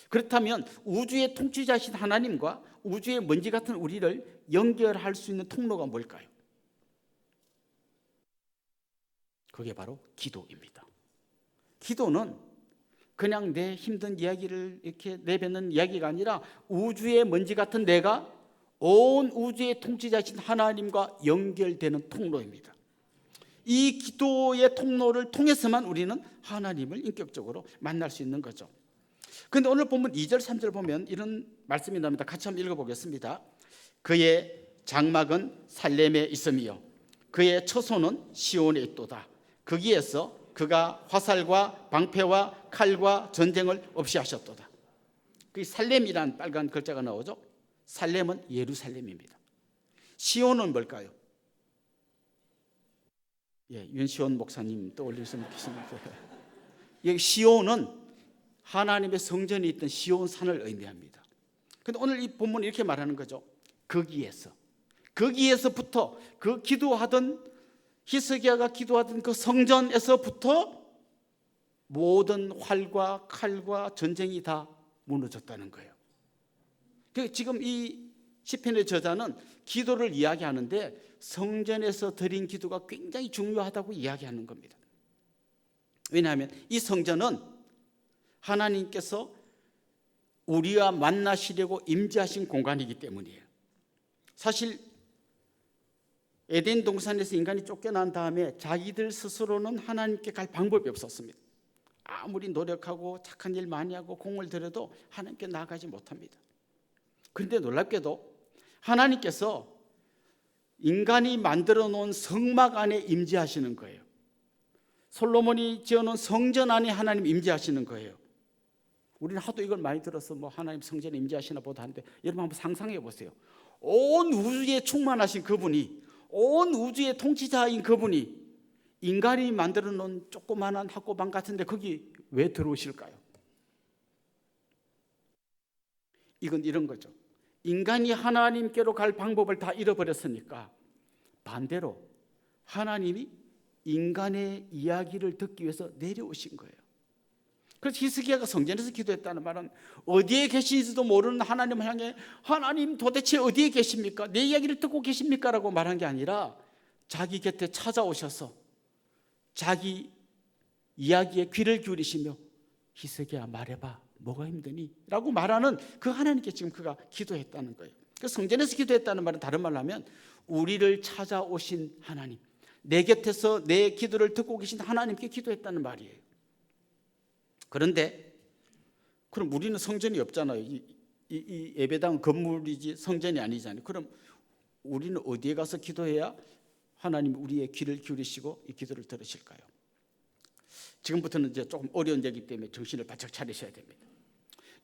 그렇다면 우주의 통치자이신 하나님과 우주의 먼지 같은 우리를 연결할 수 있는 통로가 뭘까요? 그게 바로 기도입니다. 기도는 그냥 내 힘든 이야기를 이렇게 내뱉는 이야기가 아니라 우주의 먼지 같은 내가 온 우주의 통치자이신 하나님과 연결되는 통로입니다. 이 기도의 통로를 통해서만 우리는 하나님을 인격적으로 만날 수 있는 거죠. 그런데 오늘 본문 2절 3절 보면 이런 말씀이 나옵니다. 같이 한번 읽어보겠습니다. 그의 장막은 살렘에 있으며 그의 처소는 시온에 있도다. 거기에서 그가 화살과 방패와 칼과 전쟁을 없이 하셨도다. 그 살렘이란 빨간 글자가 나오죠. 살렘은 예루살렘입니다. 시온은 뭘까요? 윤시온 목사님 떠올릴 수 있습니다. 여기 시온은 하나님의 성전이 있던 시온 산을 의미합니다. 그런데 오늘 이 본문은 이렇게 말하는 거죠. 거기에서부터 그 기도하던 히스기야가 기도하던 그 성전에서부터 모든 활과 칼과 전쟁이 다 무너졌다는 거예요. 지금 이 시편의 저자는 기도를 이야기하는데 성전에서 드린 기도가 굉장히 중요하다고 이야기하는 겁니다. 왜냐하면 이 성전은 하나님께서 우리와 만나시려고 임재하신 공간이기 때문이에요. 사실 에덴 동산에서 인간이 쫓겨난 다음에 자기들 스스로는 하나님께 갈 방법이 없었습니다. 아무리 노력하고 착한 일 많이 하고 공을 들여도 하나님께 나아가지 못합니다. 그런데 놀랍게도 하나님께서 인간이 만들어 놓은 성막 안에 임재하시는 거예요. 솔로몬이 지어놓은 성전 안에 하나님 임재하시는 거예요. 우리는 하도 이걸 많이 들어서 뭐 하나님 성전에 임재하시나 보다 하는데 여러분 한번 상상해 보세요. 온 우주에 충만하신 그분이, 온 우주의 통치자인 그분이 인간이 만들어 놓은 조그마한 학고방 같은데 거기 왜 들어오실까요? 이건 이런 거죠. 인간이 하나님께로 갈 방법을 다 잃어버렸으니까 반대로 하나님이 인간의 이야기를 듣기 위해서 내려오신 거예요. 그래서 히스기야가 성전에서 기도했다는 말은 어디에 계신지도 모르는 하나님을 향해 하나님 도대체 어디에 계십니까? 내 이야기를 듣고 계십니까? 라고 말한 게 아니라 자기 곁에 찾아오셔서 자기 이야기에 귀를 기울이시며 히스기야 말해봐 뭐가 힘드니? 라고 말하는 그 하나님께 지금 그가 기도했다는 거예요. 그 성전에서 기도했다는 말은 다른 말로 하면 우리를 찾아오신 하나님, 내 곁에서 내 기도를 듣고 계신 하나님께 기도했다는 말이에요. 그런데 그럼 우리는 성전이 없잖아요. 이 예배당은 건물이지 성전이 아니잖아요. 그럼 우리는 어디에 가서 기도해야 하나님 우리의 귀를 기울이시고 이 기도를 들으실까요? 지금부터는 이제 조금 어려운 얘기 때문에 정신을 바짝 차리셔야 됩니다.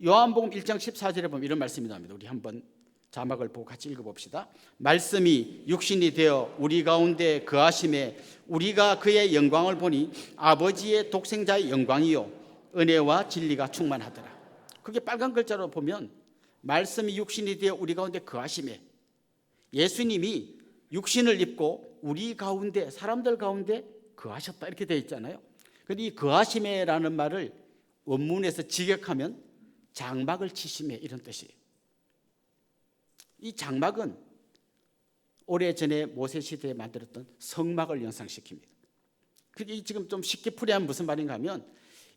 요한복음 1장 14절에 보면 이런 말씀이 나옵니다. 우리 한번 자막을 보고 같이 읽어봅시다. 말씀이 육신이 되어 우리 가운데 거하심에 우리가 그의 영광을 보니 아버지의 독생자의 영광이요 은혜와 진리가 충만하더라. 그게 빨간 글자로 보면 말씀이 육신이 되어 우리 가운데 거하심에, 예수님이 육신을 입고 우리 가운데 사람들 가운데 거하셨다 이렇게 되어 있잖아요. 그런데 이 거하심에라는 말을 원문에서 직역하면 장막을 치심에 이런 뜻이에요. 이 장막은 오래전에 모세 시대에 만들었던 성막을 연상시킵니다. 그게 지금 좀 쉽게 풀이하면 무슨 말인가 하면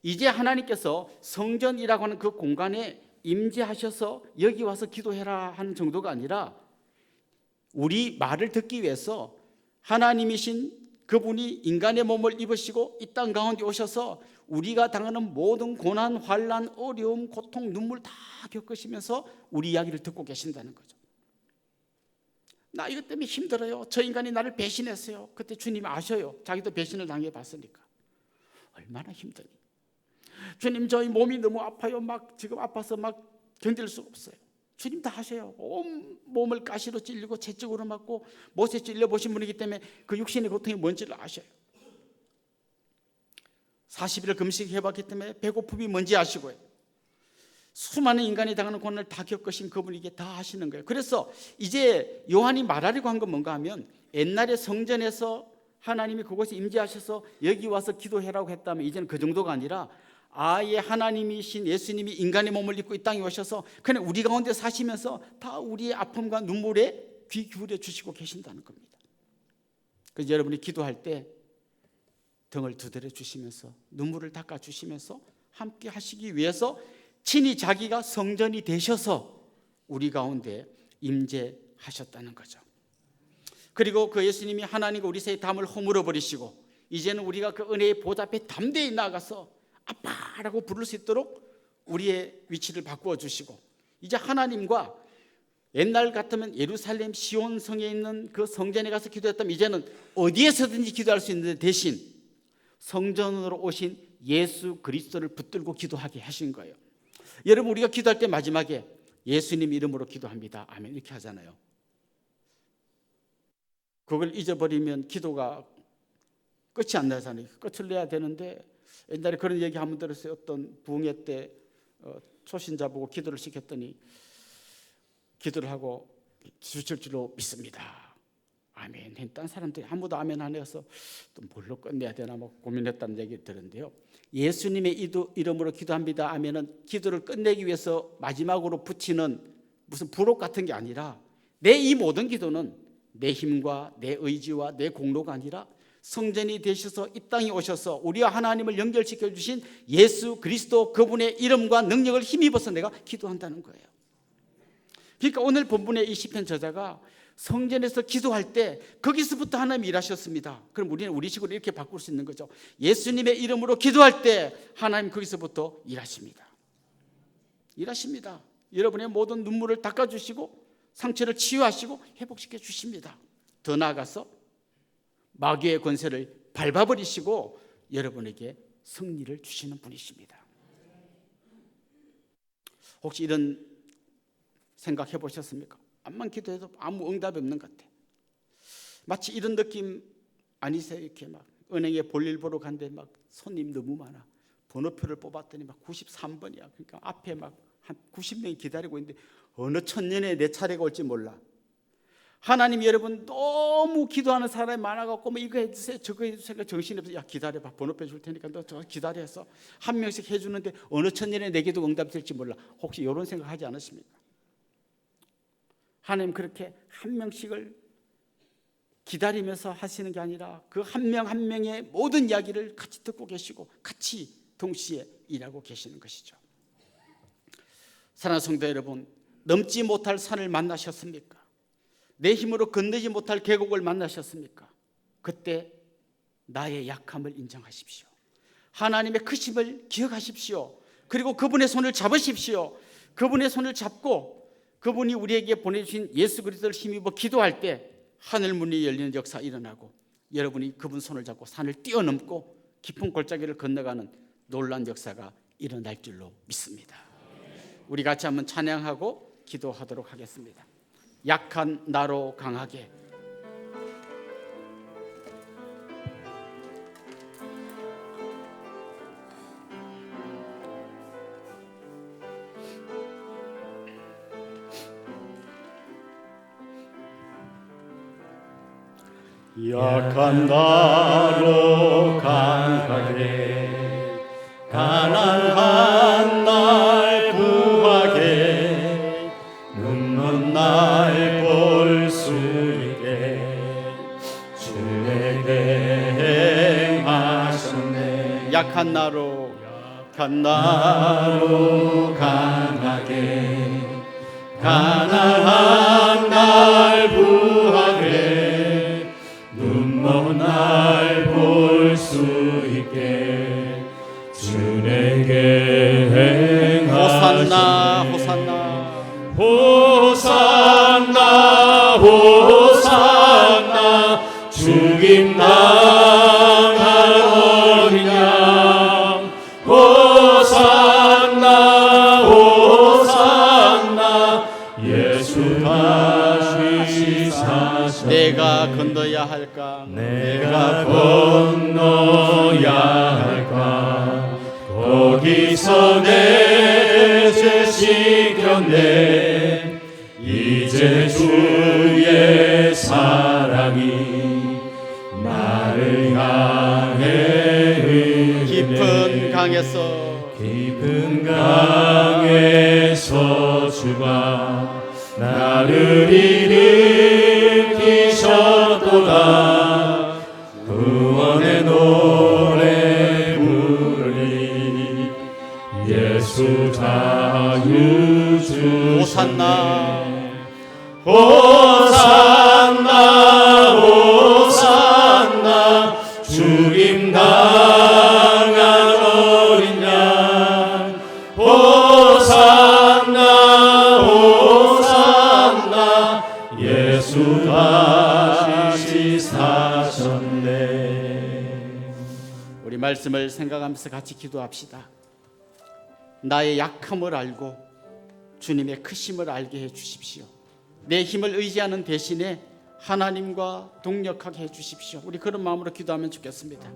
이제 하나님께서 성전이라고 하는 그 공간에 임재하셔서 여기 와서 기도해라 하는 정도가 아니라 우리 말을 듣기 위해서 하나님이신 그분이 인간의 몸을 입으시고 이 땅 가운데 오셔서 우리가 당하는 모든 고난, 환난, 어려움, 고통, 눈물 다 겪으시면서 우리 이야기를 듣고 계신다는 거죠. 나 이것 때문에 힘들어요. 저 인간이 나를 배신했어요. 그때 주님이 아셔요. 자기도 배신을 당해봤으니까. 얼마나 힘드니. 주님 저희 몸이 너무 아파요. 막 지금 아파서 막 견딜 수가 없어요. 주님 다 하셔요. 온 몸을 가시로 찔리고 채찍으로 맞고 못에 찔려보신 분이기 때문에 그 육신의 고통이 뭔지를 아셔요. 40일 금식해봤기 때문에 배고픔이 뭔지 아시고요. 수많은 인간이 당하는 고난을 다 겪으신 그분이 이게 다 하시는 거예요. 그래서 이제 요한이 말하려고 한 건 뭔가 하면, 옛날에 성전에서 하나님이 그곳에 임재하셔서 여기 와서 기도해라고 했다면 이제는 그 정도가 아니라 아예 하나님이신 예수님이 인간의 몸을 입고 이 땅에 오셔서 그냥 우리 가운데 사시면서 다 우리의 아픔과 눈물에 귀 기울여 주시고 계신다는 겁니다. 그래서 여러분이 기도할 때 등을 두드려 주시면서 눈물을 닦아 주시면서 함께 하시기 위해서 친히 자기가 성전이 되셔서 우리 가운데 임재하셨다는 거죠. 그리고 그 예수님이 하나님과 우리 사이의 담을 허물어 버리시고 이제는 우리가 그 은혜의 보좌 앞에 담대히 나가서 아빠라고 부를 수 있도록 우리의 위치를 바꾸어 주시고, 이제 하나님과 옛날 같으면 예루살렘 시온성에 있는 그 성전에 가서 기도했다면 이제는 어디에서든지 기도할 수 있는데 대신 성전으로 오신 예수 그리스도를 붙들고 기도하게 하신 거예요. 여러분, 우리가 기도할 때 마지막에 예수님 이름으로 기도합니다, 아멘, 이렇게 하잖아요. 그걸 잊어버리면 기도가 끝이 안 나잖아요. 끝을 내야 되는데, 옛날에 그런 얘기 한번 들었어요. 어떤 부흥회 때 초신자 보고 기도를 시켰더니 기도를 하고 주실 줄로 믿습니다, 아멘. 딴 사람들이 아무도 아멘 안 해서 또 뭘로 끝내야 되나 뭐 고민했다는 얘기를 들었는데요. 예수님의 이름으로 기도합니다, 아멘은 기도를 끝내기 위해서 마지막으로 붙이는 무슨 부록 같은 게 아니라, 내 이 모든 기도는 내 힘과 내 의지와 내 공로가 아니라 성전이 되셔서 이 땅에 오셔서 우리와 하나님을 연결시켜 주신 예수 그리스도 그분의 이름과 능력을 힘입어서 내가 기도한다는 거예요. 그러니까 오늘 본문의 이 시편 저자가 성전에서 기도할 때 거기서부터 하나님이 일하셨습니다. 그럼 우리는 우리식으로 이렇게 바꿀 수 있는 거죠. 예수님의 이름으로 기도할 때 하나님 거기서부터 일하십니다. 일하십니다. 여러분의 모든 눈물을 닦아주시고 상처를 치유하시고 회복시켜 주십니다. 더 나아가서 마귀의 권세를 밟아버리시고 여러분에게 승리를 주시는 분이십니다. 혹시 이런 생각해 보셨습니까? 암만 기도해도 아무 응답이 없는 것 같아. 마치 이런 느낌 아니세요? 이렇게 막 은행에 볼일 보러 갔는데 막 손님 너무 많아. 번호표를 뽑았더니 막 93번이야. 그러니까 앞에 막 한 90명이 기다리고 있는데 어느 천년에 내 차례가 올지 몰라. 하나님, 여러분 너무 기도하는 사람이 많아갖고 뭐 이거 해주세요 저거 해주세요 정신이 없어. 야 기다려봐, 번호표 줄 테니까 너 저 기다려서 한 명씩 해주는데 어느 천년에 내 기도 응답이 될지 몰라. 혹시 이런 생각 하지 않으십니까? 하나님 그렇게 한 명씩을 기다리면서 하시는 게 아니라 그 한 명 한 명의 모든 이야기를 같이 듣고 계시고 같이 동시에 일하고 계시는 것이죠. 사랑하는 성도 여러분, 넘지 못할 산을 만나셨습니까? 내 힘으로 건너지 못할 계곡을 만나셨습니까? 그때 나의 약함을 인정하십시오. 하나님의 크심을 기억하십시오. 그리고 그분의 손을 잡으십시오. 그분의 손을 잡고 그분이 우리에게 보내주신 예수 그리스도를 힘입어 기도할 때 하늘 문이 열리는 역사 일어나고 여러분이 그분 손을 잡고 산을 뛰어넘고 깊은 골짜기를 건너가는 놀라운 역사가 일어날 줄로 믿습니다. 우리 같이 한번 찬양하고 기도하도록 하겠습니다. 약한 나로 강하게. 약한 나로 강하게 가난한 날 구하게 눈먼 날 볼 수 있게 주에게 행하셨네. 약한 나로 강하게 가난한 날 구하게 눈먼 날 볼 수 있게 주에게 호산나 행하셨네. 호산나 호산나 죽임 당할 어린 양 호산나 호산나 예수 다시 사셨네. 내가 건너야 할까? 내가 건너야 할까? 거기서 내 해제시켰네. 이제 주의 사랑이 나를 향해 깊은 강에서 깊은 강에서 주가 나를 일으키셨도다. 구원의 노래 부르리. 예수 자유주 호산나 호산나 호산나 죽임 당한 어린 양. 호산나 호산나 예수 다시 사셨네. 우리 말씀을 생각하면서 같이 기도합시다. 나의 약함을 알고 주님의 크심을 알게 해 주십시오. 내 힘을 의지하는 대신에 하나님과 동력하게 해 주십시오. 우리 그런 마음으로 기도하면 좋겠습니다.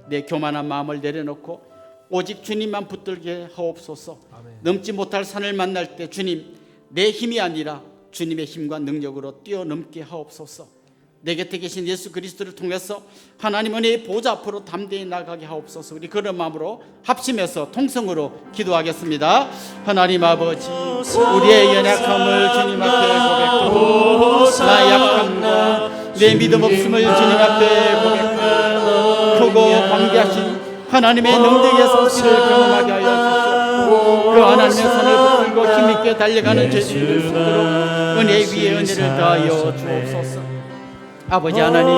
내 교만한 마음을 내려놓고 오직 주님만 붙들게 하옵소서. 넘지 못할 산을 만날 때 주님, 내 힘이 아니라 주님의 힘과 능력으로 뛰어넘게 하옵소서. 내 곁에 계신 예수 그리스도를 통해서 하나님 은혜의 보좌 앞으로 담대히 나가게 하옵소서. 우리 그런 마음으로 합심해서 통성으로 기도하겠습니다. 하나님 아버지, 우리의 연약함을 주님 앞에 고백하고 나의 약함과 내 믿음 없음을 주님 앞에 고백하고 크고 광대하신 하나님의 능력의 섭리를 경험하게 하여 주시옵소서. 그 하나님의 손을 붙들고 힘있게 달려가는 저희들 될 수 있도록 은혜 위에 은혜를 더하여 주옵소서. 아버지 하나님,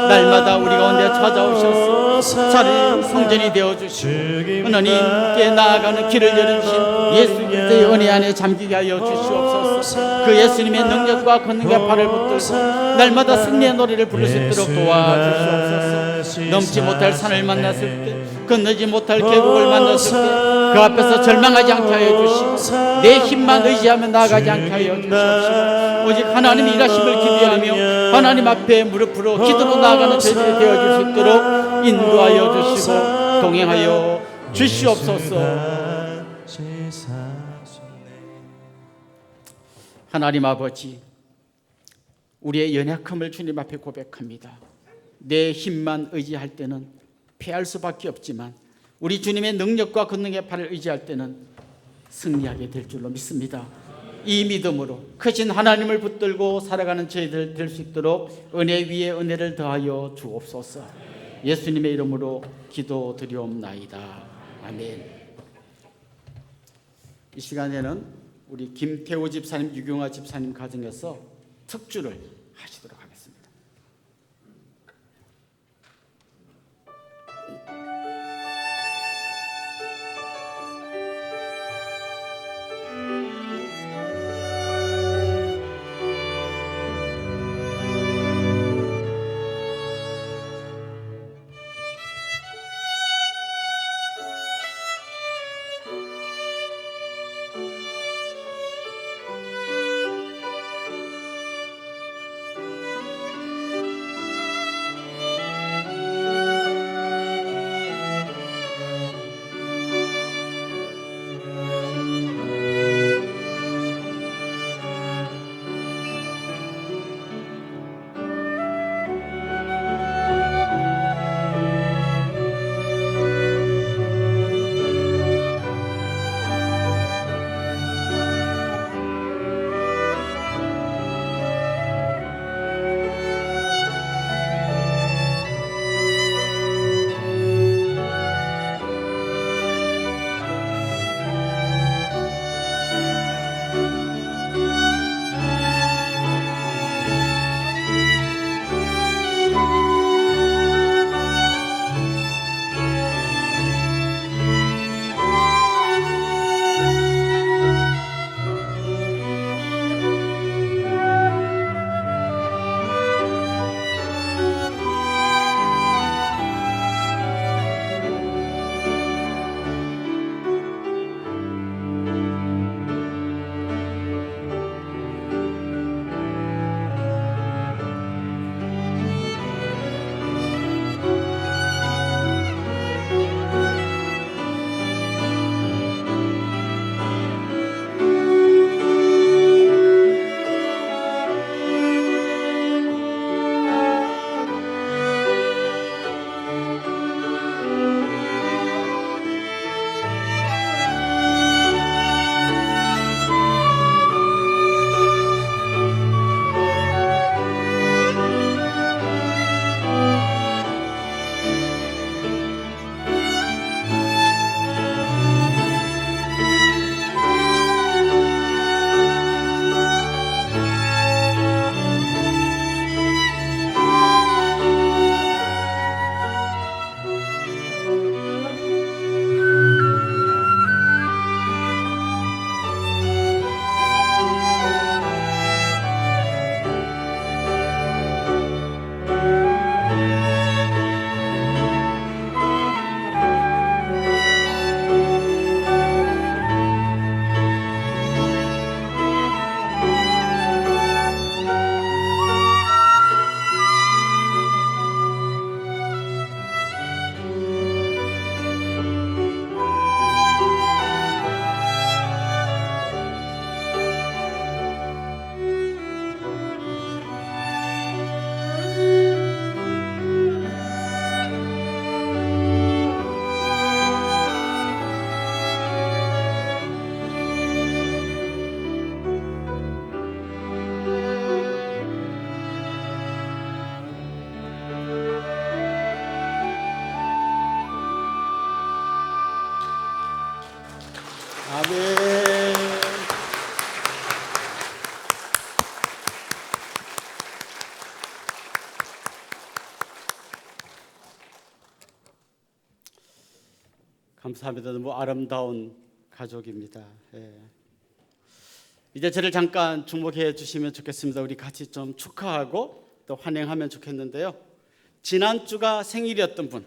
날마다 우리 가운데 찾아오셔서 차라리 성전이 되어주시고 하나님께 나아가는 길을 열어주신 예수 그리스도의 은혜 안에 잠기게 하여 주시옵소서. 그 예수님의 능력과 권능과 발을 붙들고 날마다 승리의 노래를 부를 수 있도록 도와주시옵소서. 넘지 못할 산을 만났을 때, 건너지 못할 계곡을 만났을 때 그 앞에서 절망하지 않게 하여 주시고 내 힘만 의지하며 나아가지 않게 하여 주시옵시고 오직 하나님의 일하심을 기대하며 하나님 앞에 무릎으로 기도로 나아가는 저희들이 되어줄 수 있도록 인도하여 주시고 동행하여 주시옵소서. 하나님 아버지, 우리의 연약함을 주님 앞에 고백합니다. 내 힘만 의지할 때는 패할 수밖에 없지만 우리 주님의 능력과 권능의 팔을 의지할 때는 승리하게 될 줄로 믿습니다. 이 믿음으로 크신 하나님을 붙들고 살아가는 저희들 될 수 있도록 은혜 위에 은혜를 더하여 주옵소서. 예수님의 이름으로 기도드리옵나이다. 아멘. 이 시간에는 우리 김태호 집사님, 유경아 집사님 가정에서 특주를 하시도록 하겠습니다. 아멘. 감사합니다. 너무 아름다운 가족입니다. 예. 이제 저를 잠깐 주목해 주시면 좋겠습니다. 우리 같이 좀 축하하고 또 환영하면 좋겠는데요. 지난주가 생일이었던 분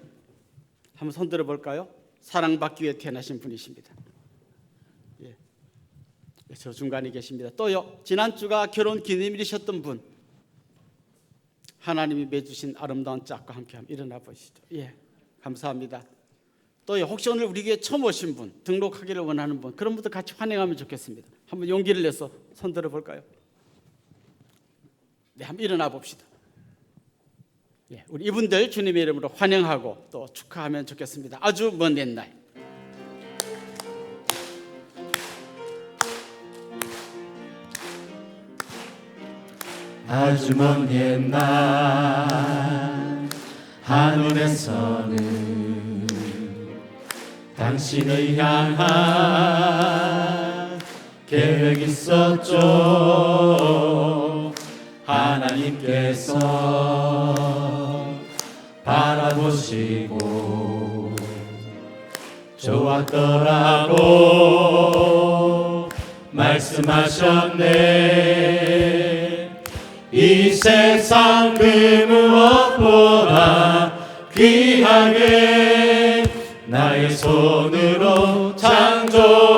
한번 손 들어볼까요? 사랑받기 위해 태어나신 분이십니다. 예. 저 중간에 계십니다. 또요, 지난주가 결혼 기념일이셨던 분, 하나님이 맺으신 아름다운 짝과 함께 한번 일어나 보시죠. 예, 감사합니다. 또요, 혹시 오늘 우리 교회 처음 오신 분, 등록하기를 원하는 분, 그런 분들 같이 환영하면 좋겠습니다. 한번 용기를 내서 손 들어볼까요? 네, 한번 일어나 봅시다. 예, 우리 이분들 주님의 이름으로 환영하고 또 축하하면 좋겠습니다. 아주 먼 옛날, 아주 먼 옛날 하늘에서는 당신을 향한 계획이 있었죠. 하나님께서 바라보시고 좋았더라고 말씀하셨네. 이 세상 그 무엇보다 귀하게 나의 손으로 창조하였노라.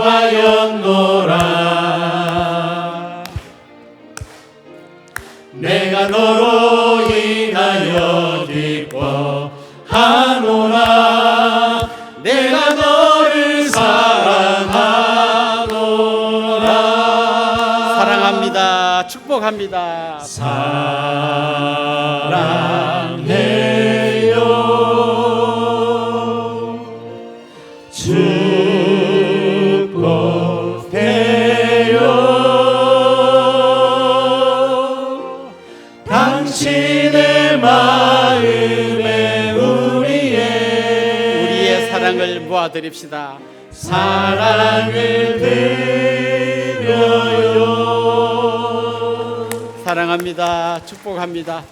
내가 너로 인하여 기뻐하노라. 내가 너를 사랑하노라. 사랑합니다. 축복합니다. 사랑해요. 축복해요. 당신의 마음에 우리의 사랑을 모아드립시다. 사랑을 드려요. 사랑합니다. 축복합니다.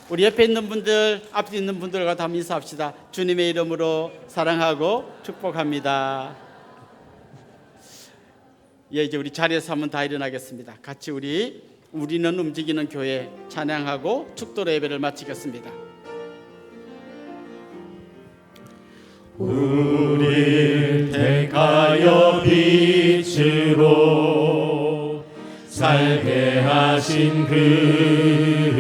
우리 옆에 있는 분들, 앞에 있는 분들과 다 인사합시다. 주님의 이름으로 사랑하고 축복합니다. 예, 이제 우리 자리에서 한번 다 일어나겠습니다. 같이 우리는 움직이는 교회 찬양하고 축도로 예배를 마치겠습니다. 우릴 택하여 빛으로 살게 하신 그해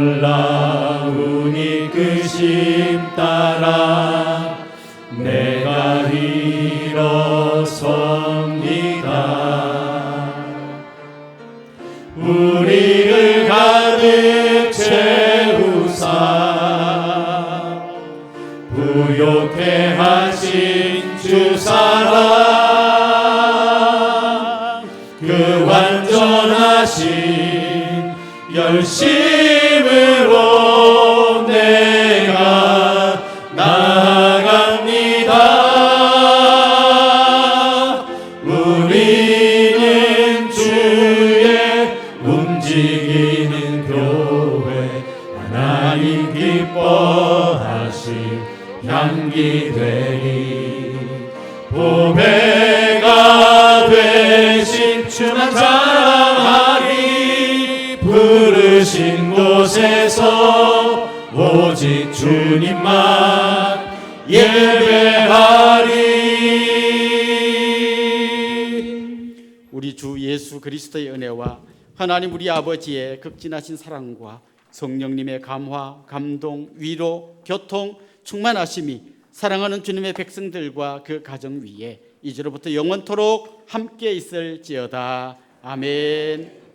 놀라운 이끄심 따라 내가 일어섭니다. 우리를 가득 채우사 부욕해 하신 주 사랑 그 완전하신 열심으로 내가 나아갑니다. 우리는 주의 움직이는 교회 하나님 기뻐하신 향기 되리 보배가 되신 주만 자랑하리 부르신 곳에서 오직 주님만 예배하리. 우리 주 예수 그리스도의 은혜와 하나님 우리 아버지의 극진하신 사랑과 성령님의 감화, 감동, 위로, 교통, 충만하심이 사랑하는 주님의 백성들과 그 가정 위에 이제로부터 영원토록 함께 있을지어다. 아멘.